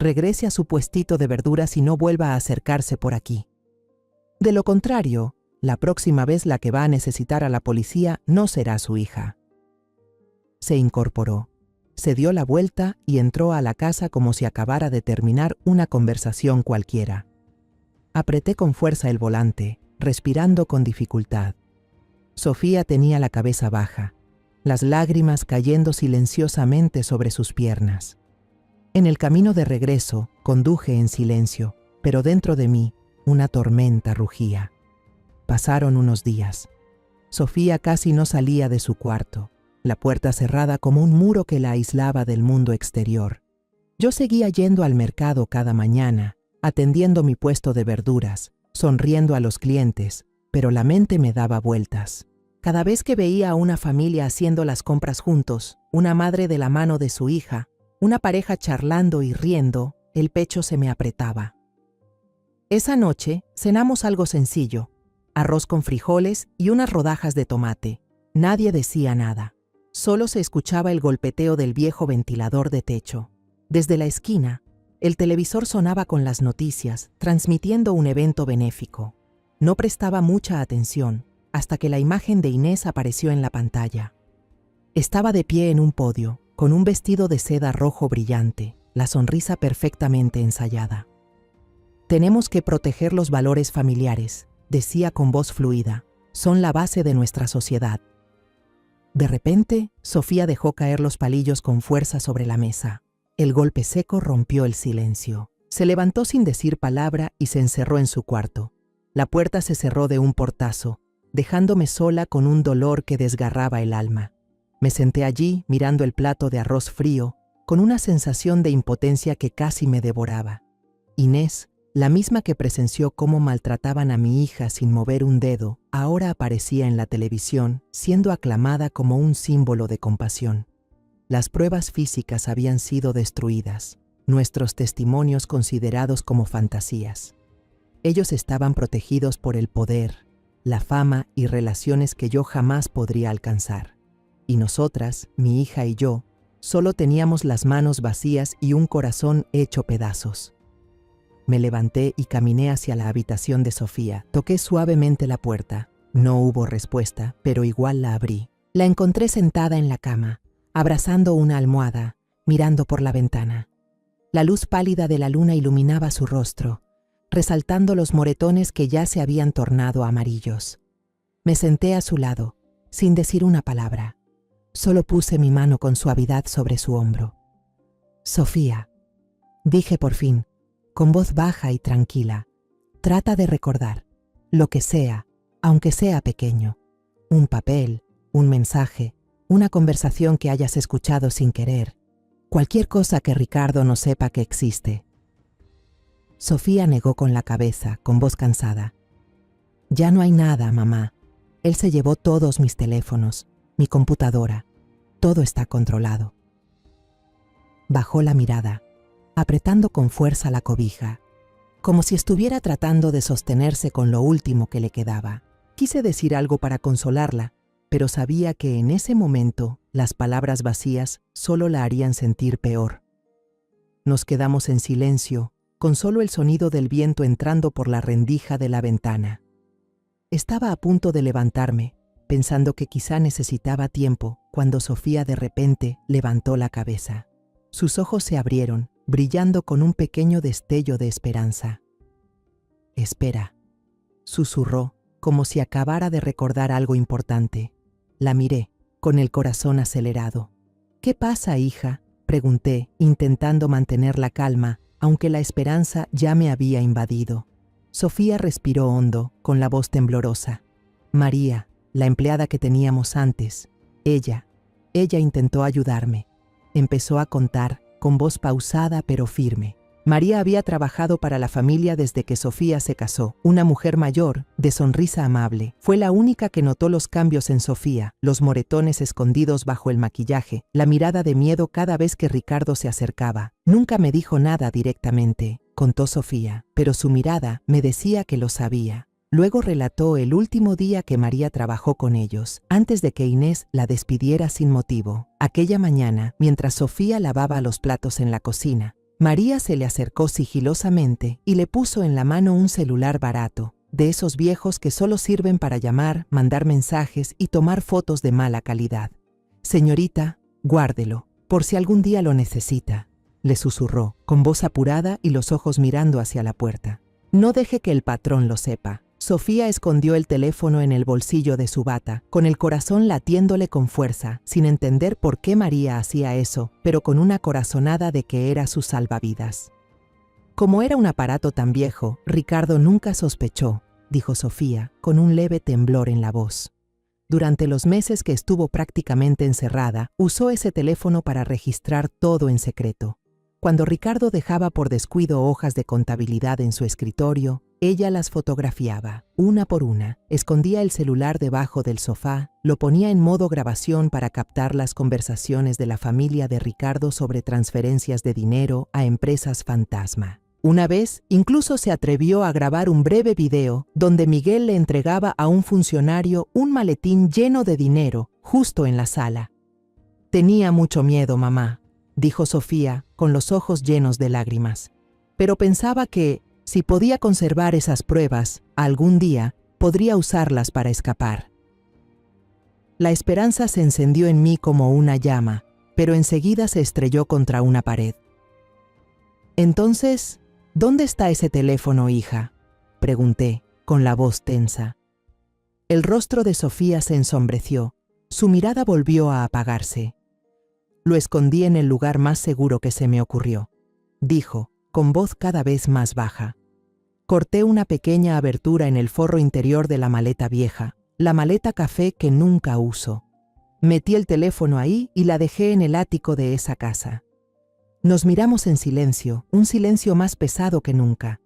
«Regrese a su puestito de verduras y no vuelva a acercarse por aquí. De lo contrario, la próxima vez la que va a necesitar a la policía no será su hija». Se incorporó, se dio la vuelta y entró a la casa como si acabara de terminar una conversación cualquiera. Apreté con fuerza el volante, respirando con dificultad. Sofía tenía la cabeza baja, las lágrimas cayendo silenciosamente sobre sus piernas. En el camino de regreso, conduje en silencio, pero dentro de mí, una tormenta rugía. Pasaron unos días. Sofía casi no salía de su cuarto, la puerta cerrada como un muro que la aislaba del mundo exterior. Yo seguía yendo al mercado cada mañana, atendiendo mi puesto de verduras, sonriendo a los clientes, pero la mente me daba vueltas. Cada vez que veía a una familia haciendo las compras juntos, una madre de la mano de su hija, una pareja charlando y riendo, el pecho se me apretaba. Esa noche cenamos algo sencillo, arroz con frijoles y unas rodajas de tomate. Nadie decía nada. Solo se escuchaba el golpeteo del viejo ventilador de techo. Desde la esquina, el televisor sonaba con las noticias, transmitiendo un evento benéfico. No prestaba mucha atención, hasta que la imagen de Inés apareció en la pantalla. Estaba de pie en un podio, con un vestido de seda rojo brillante, la sonrisa perfectamente ensayada. «Tenemos que proteger los valores familiares», decía con voz fluida. «Son la base de nuestra sociedad». De repente, Sofía dejó caer los palillos con fuerza sobre la mesa. El golpe seco rompió el silencio. Se levantó sin decir palabra y se encerró en su cuarto. La puerta se cerró de un portazo, dejándome sola con un dolor que desgarraba el alma. Me senté allí mirando el plato de arroz frío, con una sensación de impotencia que casi me devoraba. Inés, la misma que presenció cómo maltrataban a mi hija sin mover un dedo, ahora aparecía en la televisión, siendo aclamada como un símbolo de compasión. Las pruebas físicas habían sido destruidas, nuestros testimonios considerados como fantasías. Ellos estaban protegidos por el poder, la fama y relaciones que yo jamás podría alcanzar. Y nosotras, mi hija y yo, solo teníamos las manos vacías y un corazón hecho pedazos. Me levanté y caminé hacia la habitación de Sofía. Toqué suavemente la puerta. No hubo respuesta, pero igual la abrí. La encontré sentada en la cama, abrazando una almohada, mirando por la ventana. La luz pálida de la luna iluminaba su rostro, resaltando los moretones que ya se habían tornado amarillos. Me senté a su lado, sin decir una palabra. Solo puse mi mano con suavidad sobre su hombro. «Sofía», dije por fin, con voz baja y tranquila, «trata de recordar, lo que sea, aunque sea pequeño, un papel, un mensaje, una conversación que hayas escuchado sin querer, cualquier cosa que Ricardo no sepa que existe». Sofía negó con la cabeza, con voz cansada. «Ya no hay nada, mamá. Él se llevó todos mis teléfonos, mi computadora. Todo está controlado». Bajó la mirada, apretando con fuerza la cobija, como si estuviera tratando de sostenerse con lo último que le quedaba. Quise decir algo para consolarla, pero sabía que en ese momento las palabras vacías solo la harían sentir peor. Nos quedamos en silencio, con solo el sonido del viento entrando por la rendija de la ventana. Estaba a punto de levantarme, pensando que quizá necesitaba tiempo, cuando Sofía de repente levantó la cabeza. Sus ojos se abrieron, brillando con un pequeño destello de esperanza. «Espera», susurró, como si acabara de recordar algo importante. La miré, con el corazón acelerado. «¿Qué pasa, hija?», pregunté, intentando mantener la calma, aunque la esperanza ya me había invadido. Sofía respiró hondo, con la voz temblorosa. «María, la empleada que teníamos antes, ella intentó ayudarme». Empezó a contar, con voz pausada pero firme. María había trabajado para la familia desde que Sofía se casó. Una mujer mayor, de sonrisa amable. Fue la única que notó los cambios en Sofía, los moretones escondidos bajo el maquillaje, la mirada de miedo cada vez que Ricardo se acercaba. Nunca me dijo nada directamente, contó Sofía, pero su mirada me decía que lo sabía. Luego relató el último día que María trabajó con ellos, antes de que Inés la despidiera sin motivo. Aquella mañana, mientras Sofía lavaba los platos en la cocina, María se le acercó sigilosamente y le puso en la mano un celular barato, de esos viejos que solo sirven para llamar, mandar mensajes y tomar fotos de mala calidad. «Señorita, guárdelo, por si algún día lo necesita», le susurró, con voz apurada y los ojos mirando hacia la puerta. «No deje que el patrón lo sepa». Sofía escondió el teléfono en el bolsillo de su bata, con el corazón latiéndole con fuerza, sin entender por qué María hacía eso, pero con una corazonada de que era su salvavidas. Como era un aparato tan viejo, Ricardo nunca sospechó, dijo Sofía, con un leve temblor en la voz. Durante los meses que estuvo prácticamente encerrada, usó ese teléfono para registrar todo en secreto. Cuando Ricardo dejaba por descuido hojas de contabilidad en su escritorio, ella las fotografiaba, una por una, escondía el celular debajo del sofá, lo ponía en modo grabación para captar las conversaciones de la familia de Ricardo sobre transferencias de dinero a empresas fantasma. Una vez, incluso se atrevió a grabar un breve video donde Miguel le entregaba a un funcionario un maletín lleno de dinero, justo en la sala. «Tenía mucho miedo, mamá», dijo Sofía, con los ojos llenos de lágrimas. «Pero pensaba que, si podía conservar esas pruebas, algún día podría usarlas para escapar». La esperanza se encendió en mí como una llama, pero enseguida se estrelló contra una pared. «Entonces, ¿dónde está ese teléfono, hija?», pregunté, con la voz tensa. El rostro de Sofía se ensombreció, su mirada volvió a apagarse. «Lo escondí en el lugar más seguro que se me ocurrió», dijo, con voz cada vez más baja. «Corté una pequeña abertura en el forro interior de la maleta vieja, la maleta café que nunca uso. Metí el teléfono ahí y la dejé en el ático de esa casa». Nos miramos en silencio, un silencio más pesado que nunca.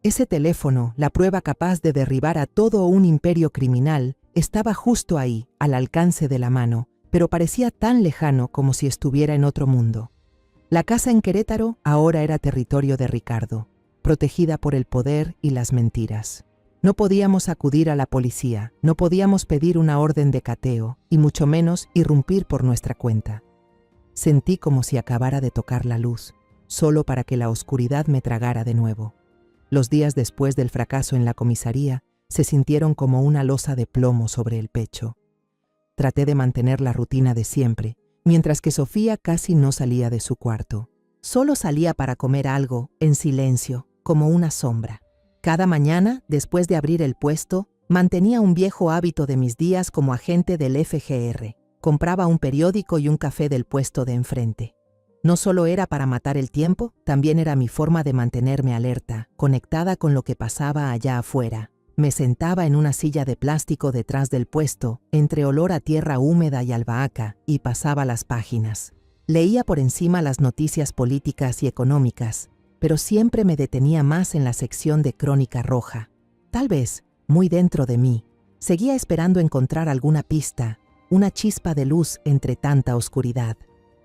Ese teléfono, la prueba capaz de derribar a todo un imperio criminal, estaba justo ahí, al alcance de la mano, pero parecía tan lejano como si estuviera en otro mundo. La casa en Querétaro ahora era territorio de Ricardo, protegida por el poder y las mentiras. No podíamos acudir a la policía, no podíamos pedir una orden de cateo, y mucho menos irrumpir por nuestra cuenta. Sentí como si acabara de tocar la luz, solo para que la oscuridad me tragara de nuevo. Los días después del fracaso en la comisaría se sintieron como una losa de plomo sobre el pecho. Traté de mantener la rutina de siempre, mientras que Sofía casi no salía de su cuarto. Solo salía para comer algo, en silencio, como una sombra. Cada mañana, después de abrir el puesto, mantenía un viejo hábito de mis días como agente del FGR. Compraba un periódico y un café del puesto de enfrente. No solo era para matar el tiempo, también era mi forma de mantenerme alerta, conectada con lo que pasaba allá afuera. Me sentaba en una silla de plástico detrás del puesto, entre olor a tierra húmeda y albahaca, y pasaba las páginas. Leía por encima las noticias políticas y económicas, pero siempre me detenía más en la sección de Crónica Roja. Tal vez, muy dentro de mí, seguía esperando encontrar alguna pista, una chispa de luz entre tanta oscuridad.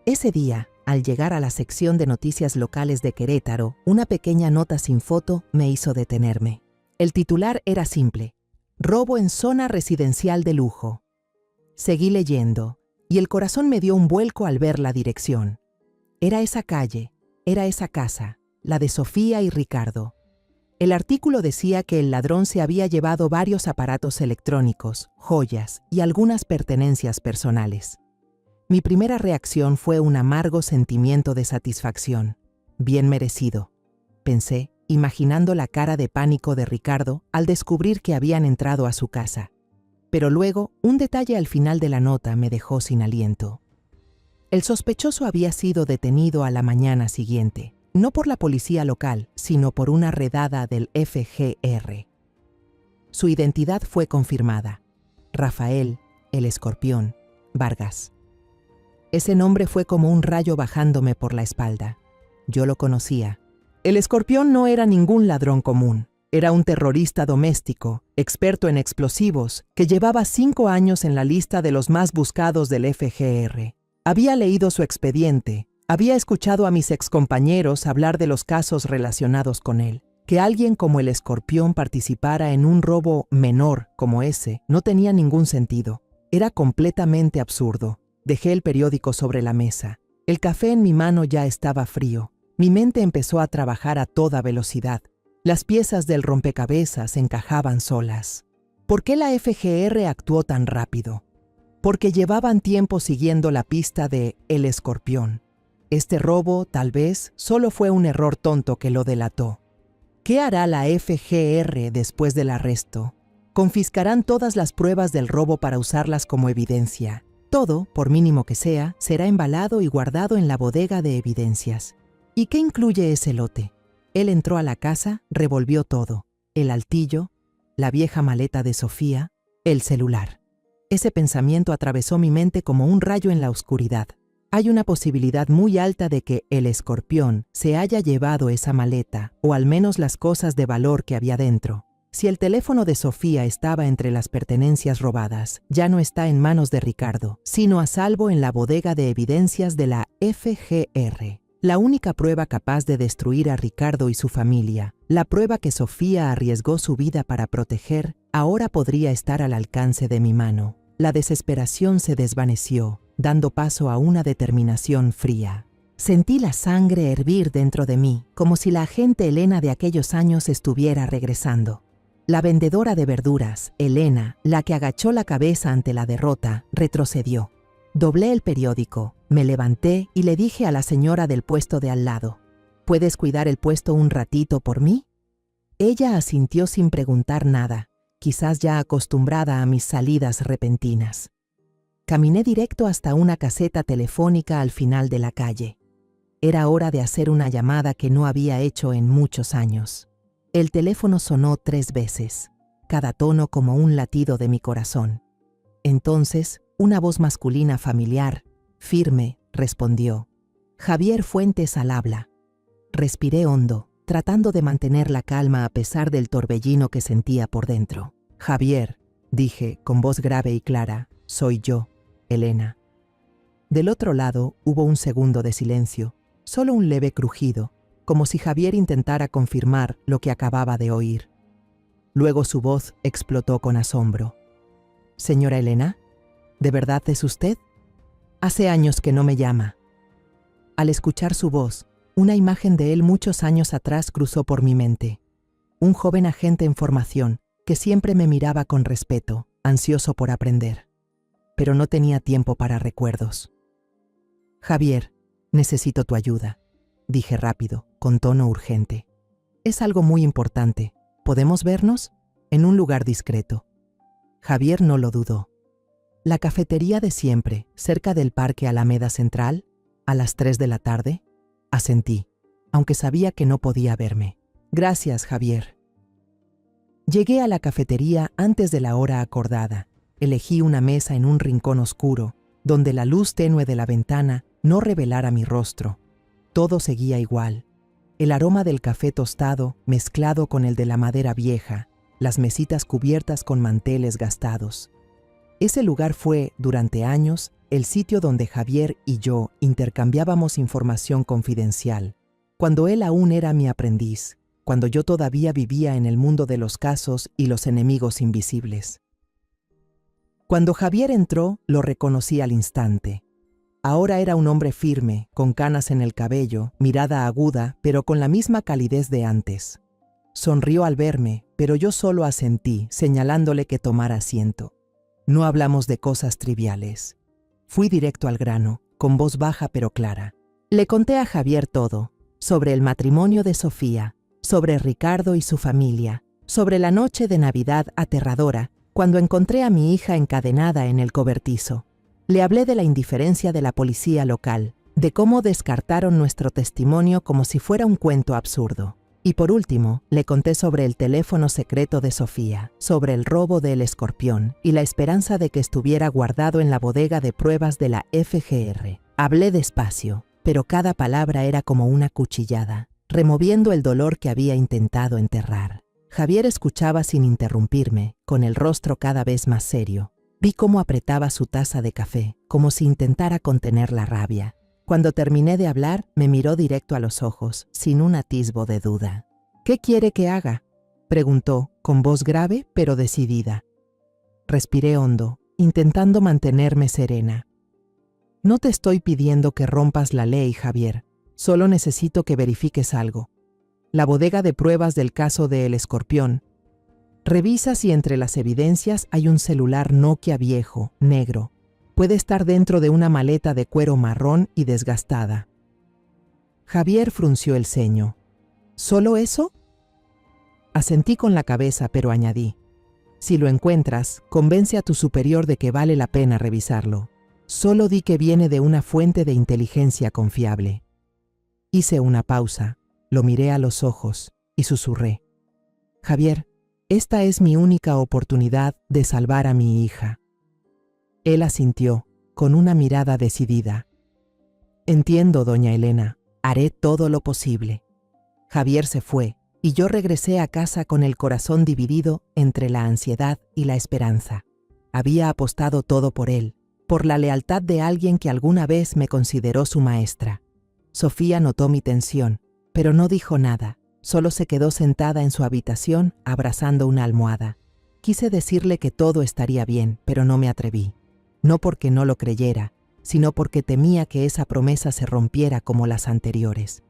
Ese día, al llegar a la sección de noticias locales de Querétaro, una pequeña nota sin foto me hizo detenerme. El titular era simple: «Robo en zona residencial de lujo». Seguí leyendo, y el corazón me dio un vuelco al ver la dirección. Era esa calle, era esa casa, la de Sofía y Ricardo. El artículo decía que el ladrón se había llevado varios aparatos electrónicos, joyas y algunas pertenencias personales. Mi primera reacción fue un amargo sentimiento de satisfacción. Bien merecido, pensé, imaginando la cara de pánico de Ricardo al descubrir que habían entrado a su casa. Pero luego, un detalle al final de la nota me dejó sin aliento. El sospechoso había sido detenido a la mañana siguiente, no por la policía local, sino por una redada del FGR. Su identidad fue confirmada: Rafael, el Escorpión, Vargas. Ese nombre fue como un rayo bajándome por la espalda. Yo lo conocía. El escorpión no era ningún ladrón común. Era un terrorista doméstico, experto en explosivos, que llevaba 5 años en la lista de los más buscados del FGR. Había leído su expediente, había escuchado a mis excompañeros hablar de los casos relacionados con él. Que alguien como el escorpión participara en un robo menor como ese no tenía ningún sentido. Era completamente absurdo. Dejé el periódico sobre la mesa. El café en mi mano ya estaba frío. Mi mente empezó a trabajar a toda velocidad. Las piezas del rompecabezas encajaban solas. ¿Por qué la FGR actuó tan rápido? Porque llevaban tiempo siguiendo la pista de El Escorpión. Este robo, tal vez, solo fue un error tonto que lo delató. ¿Qué hará la FGR después del arresto? Confiscarán todas las pruebas del robo para usarlas como evidencia. Todo, por mínimo que sea, será embalado y guardado en la bodega de evidencias. ¿Y qué incluye ese lote? Él entró a la casa, revolvió todo. El altillo, la vieja maleta de Sofía, el celular. Ese pensamiento atravesó mi mente como un rayo en la oscuridad. Hay una posibilidad muy alta de que el escorpión se haya llevado esa maleta, o al menos las cosas de valor que había dentro. Si el teléfono de Sofía estaba entre las pertenencias robadas, ya no está en manos de Ricardo, sino a salvo en la bodega de evidencias de la FGR. La única prueba capaz de destruir a Ricardo y su familia, la prueba que Sofía arriesgó su vida para proteger, ahora podría estar al alcance de mi mano. La desesperación se desvaneció, dando paso a una determinación fría. Sentí la sangre hervir dentro de mí, como si la agente Elena de aquellos años estuviera regresando. La vendedora de verduras, Elena, la que agachó la cabeza ante la derrota, retrocedió. Doblé el periódico, me levanté y le dije a la señora del puesto de al lado, ¿puedes cuidar el puesto un ratito por mí? Ella asintió sin preguntar nada, quizás ya acostumbrada a mis salidas repentinas. Caminé directo hasta una caseta telefónica al final de la calle. Era hora de hacer una llamada que no había hecho en muchos años. El teléfono sonó 3 veces, cada tono como un latido de mi corazón. Entonces, una voz masculina familiar, firme, respondió. Javier Fuentes al habla. Respiré hondo, tratando de mantener la calma a pesar del torbellino que sentía por dentro. Javier, dije con voz grave y clara, soy yo, Elena. Del otro lado hubo un segundo de silencio, solo un leve crujido, como si Javier intentara confirmar lo que acababa de oír. Luego su voz explotó con asombro. Señora Elena, ¿de verdad es usted? Hace años que no me llama. Al escuchar su voz, una imagen de él muchos años atrás cruzó por mi mente. Un joven agente en formación que siempre me miraba con respeto, ansioso por aprender. Pero no tenía tiempo para recuerdos. Javier, necesito tu ayuda, dije rápido, con tono urgente. Es algo muy importante. ¿Podemos vernos? En un lugar discreto. Javier no lo dudó. La cafetería de siempre, cerca del Parque Alameda Central, a las 3 de la tarde, asentí, aunque sabía que no podía verme. Gracias, Javier. Llegué a la cafetería antes de la hora acordada. Elegí una mesa en un rincón oscuro, donde la luz tenue de la ventana no revelara mi rostro. Todo seguía igual. El aroma del café tostado mezclado con el de la madera vieja, las mesitas cubiertas con manteles gastados. Ese lugar fue, durante años, el sitio donde Javier y yo intercambiábamos información confidencial, cuando él aún era mi aprendiz, cuando yo todavía vivía en el mundo de los casos y los enemigos invisibles. Cuando Javier entró, lo reconocí al instante. Ahora era un hombre firme, con canas en el cabello, mirada aguda, pero con la misma calidez de antes. Sonrió al verme, pero yo solo asentí, señalándole que tomara asiento. No hablamos de cosas triviales. Fui directo al grano, con voz baja pero clara. Le conté a Javier todo, sobre el matrimonio de Sofía, sobre Ricardo y su familia, sobre la noche de Navidad aterradora, cuando encontré a mi hija encadenada en el cobertizo. Le hablé de la indiferencia de la policía local, de cómo descartaron nuestro testimonio como si fuera un cuento absurdo. Y por último, le conté sobre el teléfono secreto de Sofía, sobre el robo del escorpión y la esperanza de que estuviera guardado en la bodega de pruebas de la FGR. Hablé despacio, pero cada palabra era como una cuchillada. removiendo el dolor que había intentado enterrar. Javier escuchaba sin interrumpirme, con el rostro cada vez más serio. Vi cómo apretaba su taza de café, como si intentara contener la rabia. Cuando terminé de hablar, me miró directo a los ojos, sin un atisbo de duda. «¿Qué quiere que haga?», preguntó, con voz grave pero decidida. Respiré hondo, intentando mantenerme serena. «No te estoy pidiendo que rompas la ley, Javier. Solo necesito que verifiques algo. La bodega de pruebas del caso de El Escorpión. Revisa si entre las evidencias hay un celular Nokia viejo, negro. Puede estar dentro de una maleta de cuero marrón y desgastada». Javier frunció el ceño. «¿Solo eso?». Asentí con la cabeza, pero añadí: «Si lo encuentras, convence a tu superior de que vale la pena revisarlo. Solo di que viene de una fuente de inteligencia confiable». Hice una pausa, lo miré a los ojos y susurré: «Javier, esta es mi única oportunidad de salvar a mi hija». Él asintió, con una mirada decidida. «Entiendo, doña Elena, haré todo lo posible». Javier se fue, y yo regresé a casa con el corazón dividido entre la ansiedad y la esperanza. Había apostado todo por él, por la lealtad de alguien que alguna vez me consideró su maestra. Sofía notó mi tensión, pero no dijo nada, solo se quedó sentada en su habitación abrazando una almohada. Quise decirle que todo estaría bien, pero no me atreví. No porque no lo creyera, sino porque temía que esa promesa se rompiera como las anteriores.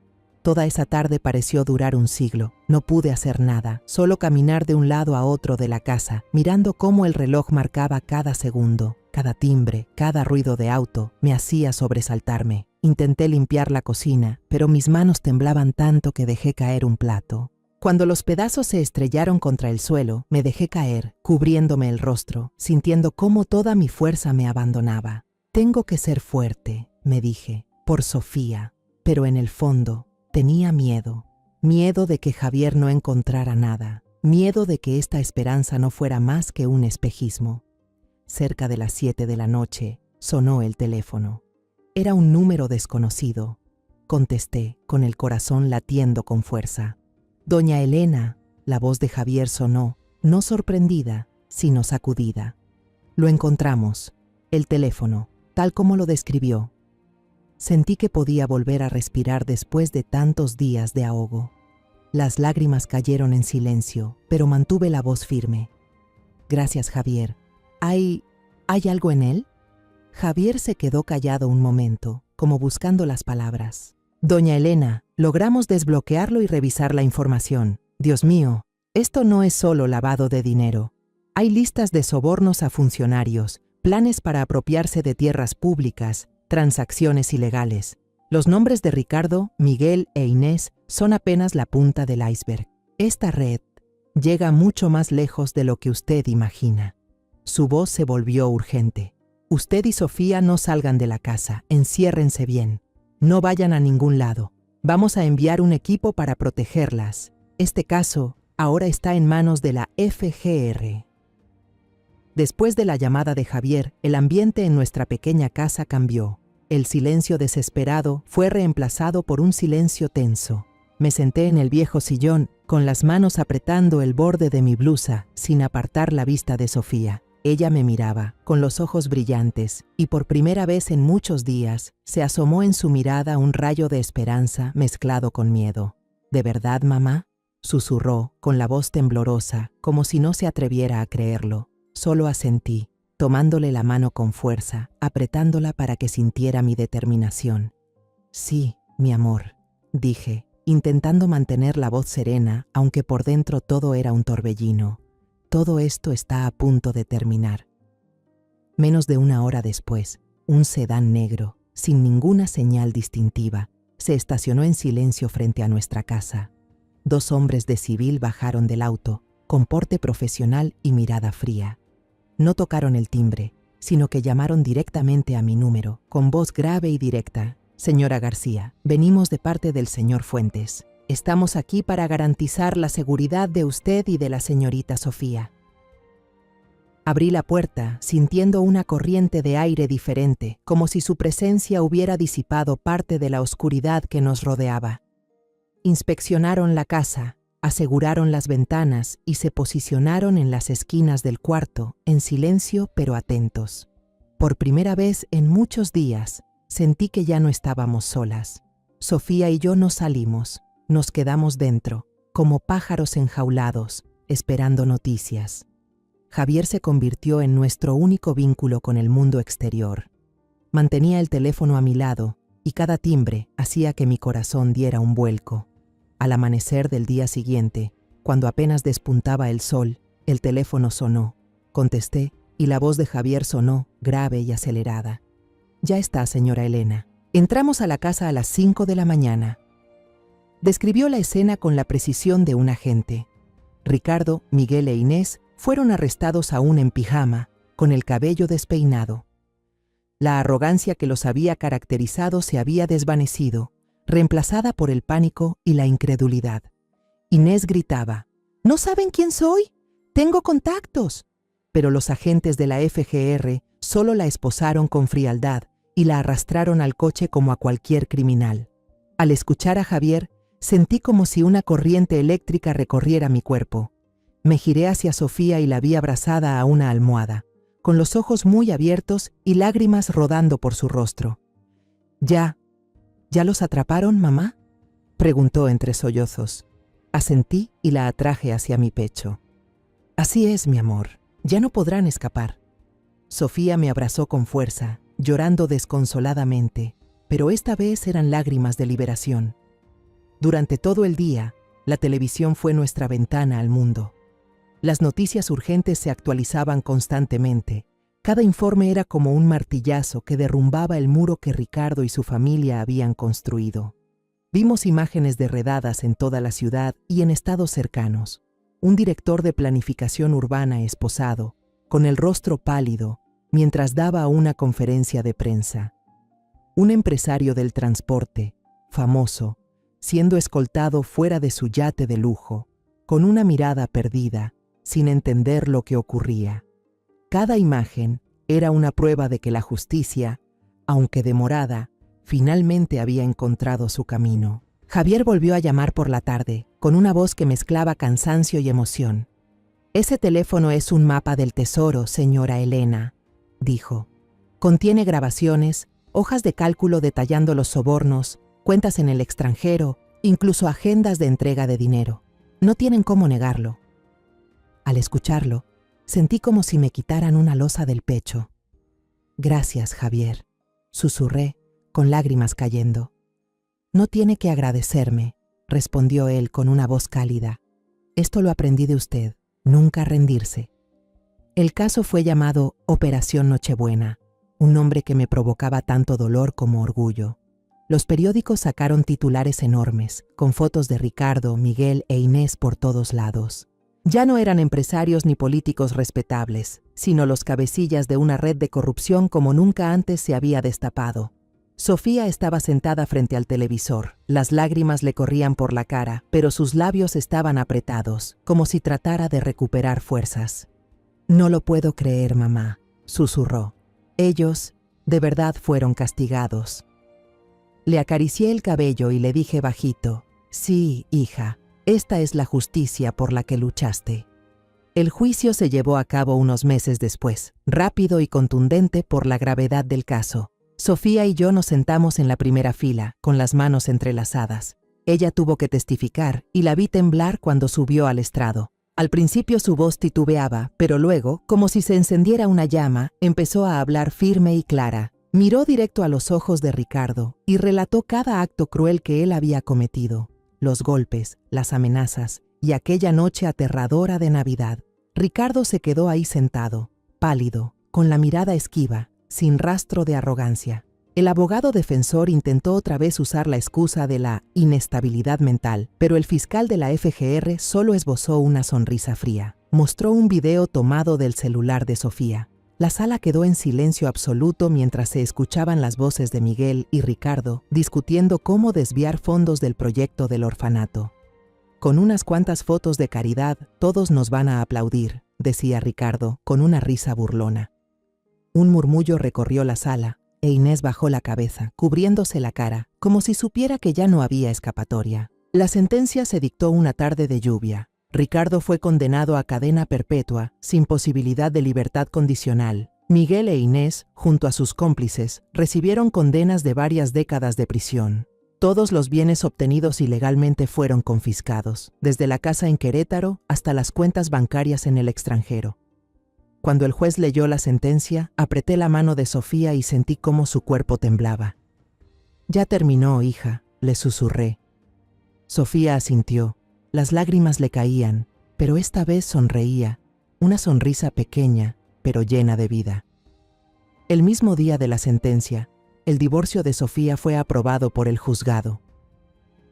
Toda esa tarde pareció durar un siglo. No pude hacer nada, solo caminar de un lado a otro de la casa, mirando cómo el reloj marcaba cada segundo. Cada timbre, cada ruido de auto me hacía sobresaltarme. Intenté limpiar la cocina, pero mis manos temblaban tanto que dejé caer un plato. Cuando los pedazos se estrellaron contra el suelo, me dejé caer, cubriéndome el rostro, sintiendo cómo toda mi fuerza me abandonaba. «Tengo que ser fuerte», me dije, «por Sofía». Pero en el fondo, tenía miedo. Miedo de que Javier no encontrara nada. Miedo de que esta esperanza no fuera más que un espejismo. Cerca de las 7 de la noche, sonó el teléfono. Era un número desconocido. Contesté, con el corazón latiendo con fuerza. «Doña Elena», la voz de Javier sonó, no sorprendida, sino sacudida. «Lo encontramos. El teléfono, tal como lo describió». Sentí que podía volver a respirar después de tantos días de ahogo. Las lágrimas cayeron en silencio, pero mantuve la voz firme. «Gracias, Javier. ¿Hay algo en él?». Javier se quedó callado un momento, como buscando las palabras. «Doña Elena, logramos desbloquearlo y revisar la información. Dios mío, esto no es solo lavado de dinero. Hay listas de sobornos a funcionarios, planes para apropiarse de tierras públicas, transacciones ilegales. Los nombres de Ricardo, Miguel e Inés son apenas la punta del iceberg. Esta red llega mucho más lejos de lo que usted imagina». Su voz se volvió urgente. «Usted y Sofía no salgan de la casa, enciérrense bien. No vayan a ningún lado. Vamos a enviar un equipo para protegerlas. Este caso ahora está en manos de la FGR». Después de la llamada de Javier, el ambiente en nuestra pequeña casa cambió. El silencio desesperado fue reemplazado por un silencio tenso. Me senté en el viejo sillón, con las manos apretando el borde de mi blusa, sin apartar la vista de Sofía. Ella me miraba, con los ojos brillantes, y por primera vez en muchos días, se asomó en su mirada un rayo de esperanza mezclado con miedo. «¿De verdad, mamá?», susurró, con la voz temblorosa, como si no se atreviera a creerlo. Solo asentí, tomándole la mano con fuerza, apretándola para que sintiera mi determinación. «Sí, mi amor», dije, intentando mantener la voz serena, aunque por dentro todo era un torbellino. «Todo esto está a punto de terminar». Menos de una hora después, un sedán negro, sin ninguna señal distintiva, se estacionó en silencio frente a nuestra casa. 2 hombres de civil bajaron del auto, con porte profesional y mirada fría. No tocaron el timbre, sino que llamaron directamente a mi número, con voz grave y directa. «Señora García, venimos de parte del señor Fuentes. Estamos aquí para garantizar la seguridad de usted y de la señorita Sofía». Abrí la puerta, sintiendo una corriente de aire diferente, como si su presencia hubiera disipado parte de la oscuridad que nos rodeaba. Inspeccionaron la casa, aseguraron las ventanas y se posicionaron en las esquinas del cuarto, en silencio pero atentos. Por primera vez en muchos días, sentí que ya no estábamos solas. Sofía y yo no salimos, nos quedamos dentro, como pájaros enjaulados, esperando noticias. Javier se convirtió en nuestro único vínculo con el mundo exterior. Mantenía el teléfono a mi lado y cada timbre hacía que mi corazón diera un vuelco. Al amanecer del día siguiente, cuando apenas despuntaba el sol, el teléfono sonó. Contesté y la voz de Javier sonó, grave y acelerada. «Ya está, señora Elena. Entramos a la casa a las 5 de la mañana». Describió la escena con la precisión de un agente. Ricardo, Miguel e Inés fueron arrestados aún en pijama, con el cabello despeinado. La arrogancia que los había caracterizado se había desvanecido, reemplazada por el pánico y la incredulidad. Inés gritaba: «¿No saben quién soy? ¡Tengo contactos!». Pero los agentes de la FGR solo la esposaron con frialdad y la arrastraron al coche como a cualquier criminal. Al escuchar a Javier, sentí como si una corriente eléctrica recorriera mi cuerpo. Me giré hacia Sofía y la vi abrazada a una almohada, con los ojos muy abiertos y lágrimas rodando por su rostro. «¿Ya los atraparon, mamá?», preguntó entre sollozos. Asentí y la atraje hacia mi pecho. «Así es, mi amor, ya no podrán escapar». Sofía me abrazó con fuerza, llorando desconsoladamente, pero esta vez eran lágrimas de liberación. Durante todo el día, la televisión fue nuestra ventana al mundo. Las noticias urgentes se actualizaban constantemente. Cada informe era como un martillazo que derrumbaba el muro que Ricardo y su familia habían construido. Vimos imágenes de redadas en toda la ciudad y en estados cercanos. Un director de planificación urbana esposado, con el rostro pálido, mientras daba una conferencia de prensa. Un empresario del transporte, famoso, siendo escoltado fuera de su yate de lujo, con una mirada perdida, sin entender lo que ocurría. Cada imagen era una prueba de que la justicia, aunque demorada, finalmente había encontrado su camino. Javier volvió a llamar por la tarde, con una voz que mezclaba cansancio y emoción. «Ese teléfono es un mapa del tesoro, señora Elena», dijo. «Contiene grabaciones, hojas de cálculo detallando los sobornos, cuentas en el extranjero, incluso agendas de entrega de dinero. No tienen cómo negarlo». Al escucharlo, sentí como si me quitaran una losa del pecho. «Gracias, Javier», susurré, con lágrimas cayendo. «No tiene que agradecerme», respondió él con una voz cálida. «Esto lo aprendí de usted, nunca rendirse». El caso fue llamado Operación Nochebuena, un nombre que me provocaba tanto dolor como orgullo. Los periódicos sacaron titulares enormes, con fotos de Ricardo, Miguel e Inés por todos lados. Ya no eran empresarios ni políticos respetables, sino los cabecillas de una red de corrupción como nunca antes se había destapado. Sofía estaba sentada frente al televisor. Las lágrimas le corrían por la cara, pero sus labios estaban apretados, como si tratara de recuperar fuerzas. «No lo puedo creer, mamá», susurró. «Ellos, de verdad, fueron castigados». Le acaricié el cabello y le dije bajito: «Sí, hija, esta es la justicia por la que luchaste». El juicio se llevó a cabo unos meses después, rápido y contundente por la gravedad del caso. Sofía y yo nos sentamos en la primera fila, con las manos entrelazadas. Ella tuvo que testificar y la vi temblar cuando subió al estrado. Al principio su voz titubeaba, pero luego, como si se encendiera una llama, empezó a hablar firme y clara. Miró directo a los ojos de Ricardo y relató cada acto cruel que él había cometido. Los golpes, las amenazas y aquella noche aterradora de Navidad. Ricardo se quedó ahí sentado, pálido, con la mirada esquiva, sin rastro de arrogancia. El abogado defensor intentó otra vez usar la excusa de la inestabilidad mental, pero el fiscal de la FGR solo esbozó una sonrisa fría. Mostró un video tomado del celular de Sofía. La sala quedó en silencio absoluto mientras se escuchaban las voces de Miguel y Ricardo discutiendo cómo desviar fondos del proyecto del orfanato. «Con unas cuantas fotos de caridad, todos nos van a aplaudir», decía Ricardo, con una risa burlona. Un murmullo recorrió la sala, e Inés bajó la cabeza, cubriéndose la cara, como si supiera que ya no había escapatoria. La sentencia se dictó una tarde de lluvia. Ricardo fue condenado a cadena perpetua, sin posibilidad de libertad condicional. Miguel e Inés, junto a sus cómplices, recibieron condenas de varias décadas de prisión. Todos los bienes obtenidos ilegalmente fueron confiscados, desde la casa en Querétaro hasta las cuentas bancarias en el extranjero. Cuando el juez leyó la sentencia, apreté la mano de Sofía y sentí cómo su cuerpo temblaba. «Ya terminó, hija», le susurré. Sofía asintió. Las lágrimas le caían, pero esta vez sonreía, una sonrisa pequeña, pero llena de vida. El mismo día de la sentencia, el divorcio de Sofía fue aprobado por el juzgado.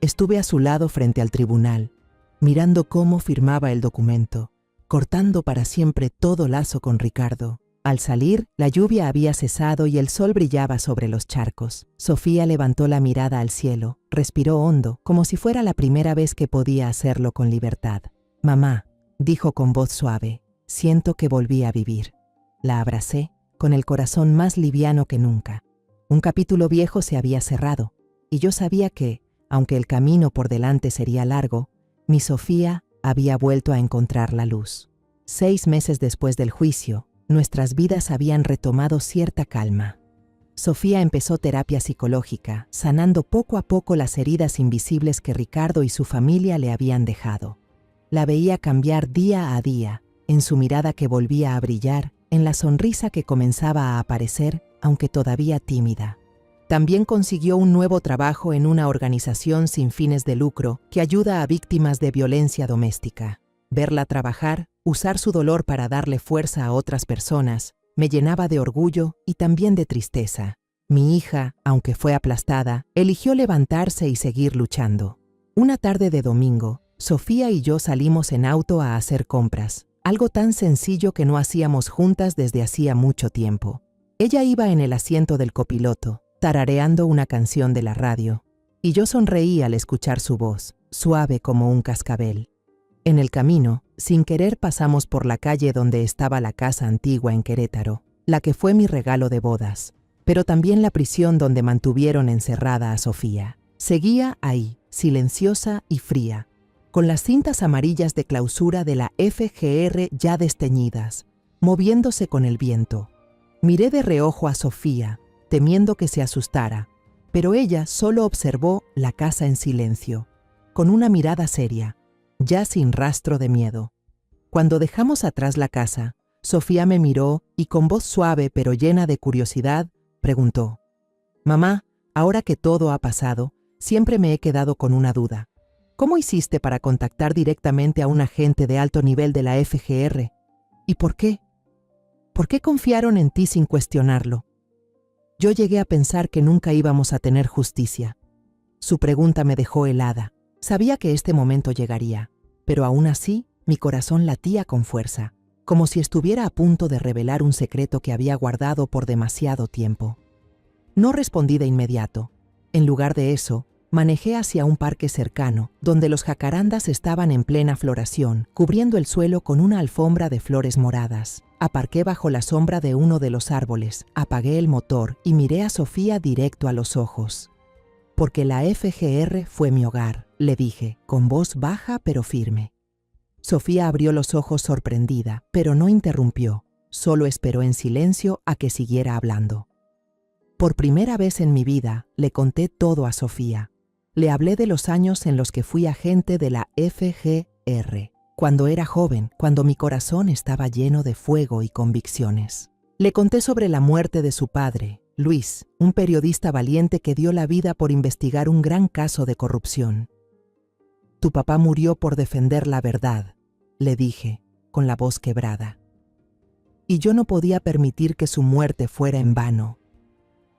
Estuve a su lado frente al tribunal, mirando cómo firmaba el documento, cortando para siempre todo lazo con Ricardo. Al salir, la lluvia había cesado y el sol brillaba sobre los charcos. Sofía levantó la mirada al cielo, respiró hondo, como si fuera la primera vez que podía hacerlo con libertad. «Mamá», dijo con voz suave, «siento que volví a vivir». La abracé, con el corazón más liviano que nunca. Un capítulo viejo se había cerrado, y yo sabía que, aunque el camino por delante sería largo, mi Sofía había vuelto a encontrar la luz. 6 meses después del juicio, nuestras vidas habían retomado cierta calma. Sofía empezó terapia psicológica, sanando poco a poco las heridas invisibles que Ricardo y su familia le habían dejado. La veía cambiar día a día, en su mirada que volvía a brillar, en la sonrisa que comenzaba a aparecer, aunque todavía tímida. También consiguió un nuevo trabajo en una organización sin fines de lucro que ayuda a víctimas de violencia doméstica. Verla trabajar, usar su dolor para darle fuerza a otras personas, me llenaba de orgullo y también de tristeza. Mi hija, aunque fue aplastada, eligió levantarse y seguir luchando. Una tarde de domingo, Sofía y yo salimos en auto a hacer compras, algo tan sencillo que no hacíamos juntas desde hacía mucho tiempo. Ella iba en el asiento del copiloto, tarareando una canción de la radio, y yo sonreí al escuchar su voz, suave como un cascabel. En el camino, sin querer pasamos por la calle donde estaba la casa antigua en Querétaro, la que fue mi regalo de bodas, pero también la prisión donde mantuvieron encerrada a Sofía. Seguía ahí, silenciosa y fría, con las cintas amarillas de clausura de la FGR ya desteñidas, moviéndose con el viento. Miré de reojo a Sofía, temiendo que se asustara, pero ella solo observó la casa en silencio, con una mirada seria, ya sin rastro de miedo. Cuando dejamos atrás la casa, Sofía me miró y con voz suave pero llena de curiosidad, preguntó: «Mamá, ahora que todo ha pasado, siempre me he quedado con una duda. ¿Cómo hiciste para contactar directamente a un agente de alto nivel de la FGR? ¿Y por qué? ¿Por qué confiaron en ti sin cuestionarlo?» Yo llegué a pensar que nunca íbamos a tener justicia. Su pregunta me dejó helada. Sabía que este momento llegaría, pero aún así mi corazón latía con fuerza, como si estuviera a punto de revelar un secreto que había guardado por demasiado tiempo. No respondí de inmediato. En lugar de eso, manejé hacia un parque cercano, donde los jacarandas estaban en plena floración, cubriendo el suelo con una alfombra de flores moradas. Aparqué bajo la sombra de uno de los árboles, apagué el motor y miré a Sofía directo a los ojos. «Porque la FGR fue mi hogar», le dije, con voz baja pero firme. Sofía abrió los ojos sorprendida, pero no interrumpió, solo esperó en silencio a que siguiera hablando. Por primera vez en mi vida, le conté todo a Sofía. Le hablé de los años en los que fui agente de la FGR, cuando era joven, cuando mi corazón estaba lleno de fuego y convicciones. Le conté sobre la muerte de su padre, Luis, un periodista valiente que dio la vida por investigar un gran caso de corrupción. «Tu papá murió por defender la verdad», le dije, con la voz quebrada. «Y yo no podía permitir que su muerte fuera en vano».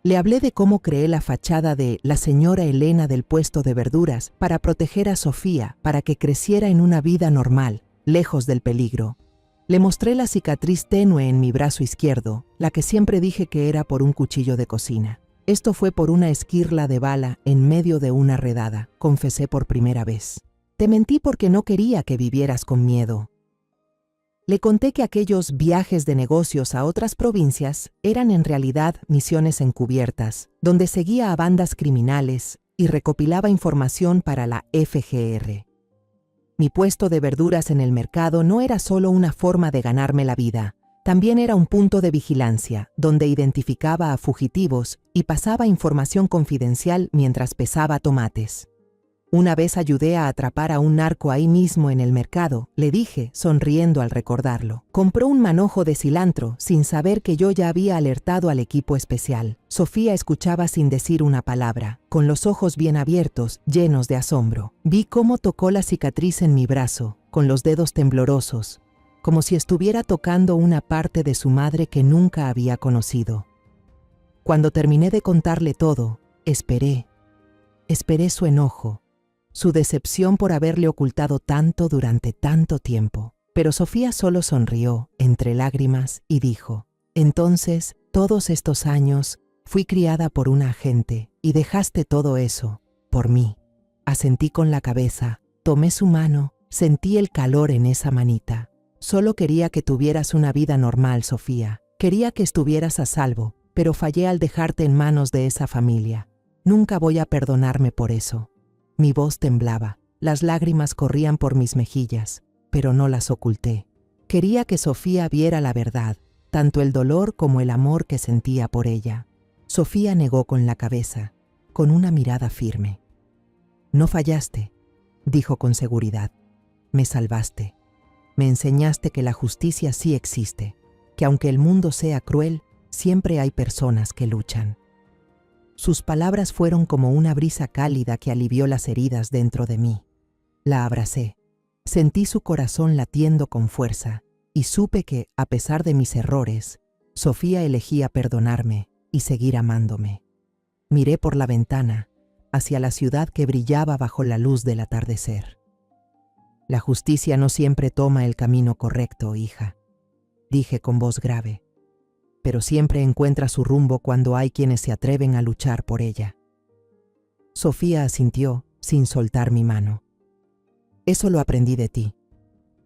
Le hablé de cómo creé la fachada de la señora Elena del puesto de verduras para proteger a Sofía, para que creciera en una vida normal, lejos del peligro. Le mostré la cicatriz tenue en mi brazo izquierdo, la que siempre dije que era por un cuchillo de cocina. «Esto fue por una esquirla de bala en medio de una redada», confesé por primera vez. «Te mentí porque no quería que vivieras con miedo». Le conté que aquellos viajes de negocios a otras provincias eran en realidad misiones encubiertas, donde seguía a bandas criminales y recopilaba información para la FGR. Mi puesto de verduras en el mercado no era solo una forma de ganarme la vida, también era un punto de vigilancia, donde identificaba a fugitivos y pasaba información confidencial mientras pesaba tomates. Una vez ayudé a atrapar a un narco ahí mismo en el mercado, le dije, sonriendo al recordarlo. Compró un manojo de cilantro sin saber que yo ya había alertado al equipo especial. Sofía escuchaba sin decir una palabra, con los ojos bien abiertos, llenos de asombro. Vi cómo tocó la cicatriz en mi brazo, con los dedos temblorosos, como si estuviera tocando una parte de su madre que nunca había conocido. Cuando terminé de contarle todo, esperé su enojo, su decepción por haberle ocultado tanto durante tanto tiempo. Pero Sofía solo sonrió, entre lágrimas, y dijo: «Entonces, todos estos años, fui criada por una agente, y dejaste todo eso, por mí». Asentí con la cabeza, tomé su mano, sentí el calor en esa manita. «Solo quería que tuvieras una vida normal, Sofía. Quería que estuvieras a salvo, pero fallé al dejarte en manos de esa familia. Nunca voy a perdonarme por eso». Mi voz temblaba, las lágrimas corrían por mis mejillas, pero no las oculté. Quería que Sofía viera la verdad, tanto el dolor como el amor que sentía por ella. Sofía negó con la cabeza, con una mirada firme. «No fallaste», dijo con seguridad. «Me salvaste. Me enseñaste que la justicia sí existe, que aunque el mundo sea cruel, siempre hay personas que luchan». Sus palabras fueron como una brisa cálida que alivió las heridas dentro de mí. La abracé. Sentí su corazón latiendo con fuerza y supe que, a pesar de mis errores, Sofía elegía perdonarme y seguir amándome. Miré por la ventana, hacia la ciudad que brillaba bajo la luz del atardecer. «La justicia no siempre toma el camino correcto, hija», dije con voz grave, «pero siempre encuentra su rumbo cuando hay quienes se atreven a luchar por ella». Sofía asintió, sin soltar mi mano. «Eso lo aprendí de ti»,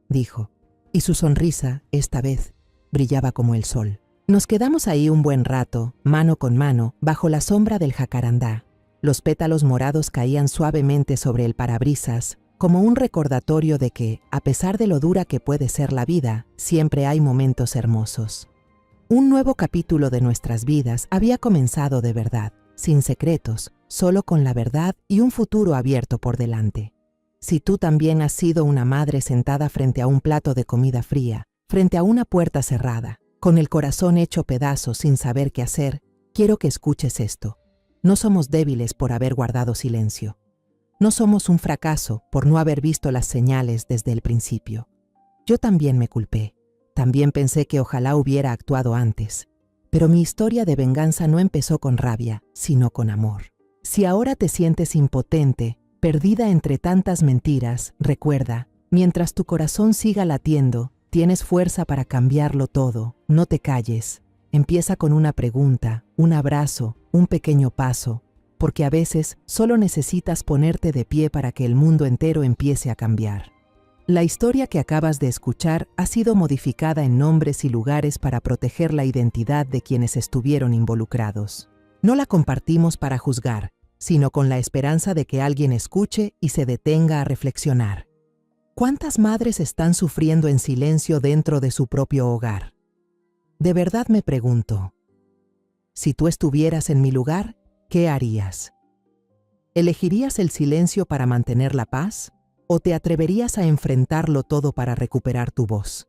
dijo, y su sonrisa, esta vez, brillaba como el sol. Nos quedamos ahí un buen rato, mano con mano, bajo la sombra del jacarandá. Los pétalos morados caían suavemente sobre el parabrisas, como un recordatorio de que, a pesar de lo dura que puede ser la vida, siempre hay momentos hermosos. Un nuevo capítulo de nuestras vidas había comenzado de verdad, sin secretos, solo con la verdad y un futuro abierto por delante. Si tú también has sido una madre sentada frente a un plato de comida fría, frente a una puerta cerrada, con el corazón hecho pedazos sin saber qué hacer, quiero que escuches esto. No somos débiles por haber guardado silencio. No somos un fracaso por no haber visto las señales desde el principio. Yo también me culpé. También pensé que ojalá hubiera actuado antes. Pero mi historia de venganza no empezó con rabia, sino con amor. Si ahora te sientes impotente, perdida entre tantas mentiras, recuerda, mientras tu corazón siga latiendo, tienes fuerza para cambiarlo todo. No te calles. Empieza con una pregunta, un abrazo, un pequeño paso, porque a veces solo necesitas ponerte de pie para que el mundo entero empiece a cambiar. La historia que acabas de escuchar ha sido modificada en nombres y lugares para proteger la identidad de quienes estuvieron involucrados. No la compartimos para juzgar, sino con la esperanza de que alguien escuche y se detenga a reflexionar. ¿Cuántas madres están sufriendo en silencio dentro de su propio hogar? De verdad me pregunto, si tú estuvieras en mi lugar, ¿qué harías? ¿Elegirías el silencio para mantener la paz? ¿O te atreverías a enfrentarlo todo para recuperar tu voz?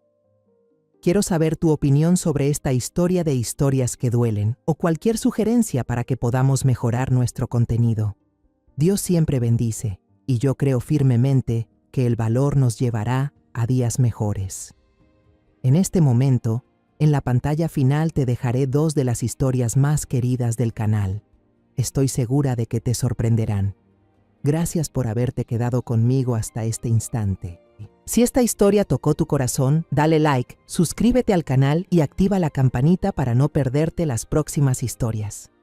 Quiero saber tu opinión sobre esta historia de historias que duelen, o cualquier sugerencia para que podamos mejorar nuestro contenido. Dios siempre bendice, y yo creo firmemente que el valor nos llevará a días mejores. En este momento, en la pantalla final te dejaré 2 de las historias más queridas del canal. Estoy segura de que te sorprenderán. Gracias por haberte quedado conmigo hasta este instante. Si esta historia tocó tu corazón, dale like, suscríbete al canal y activa la campanita para no perderte las próximas historias.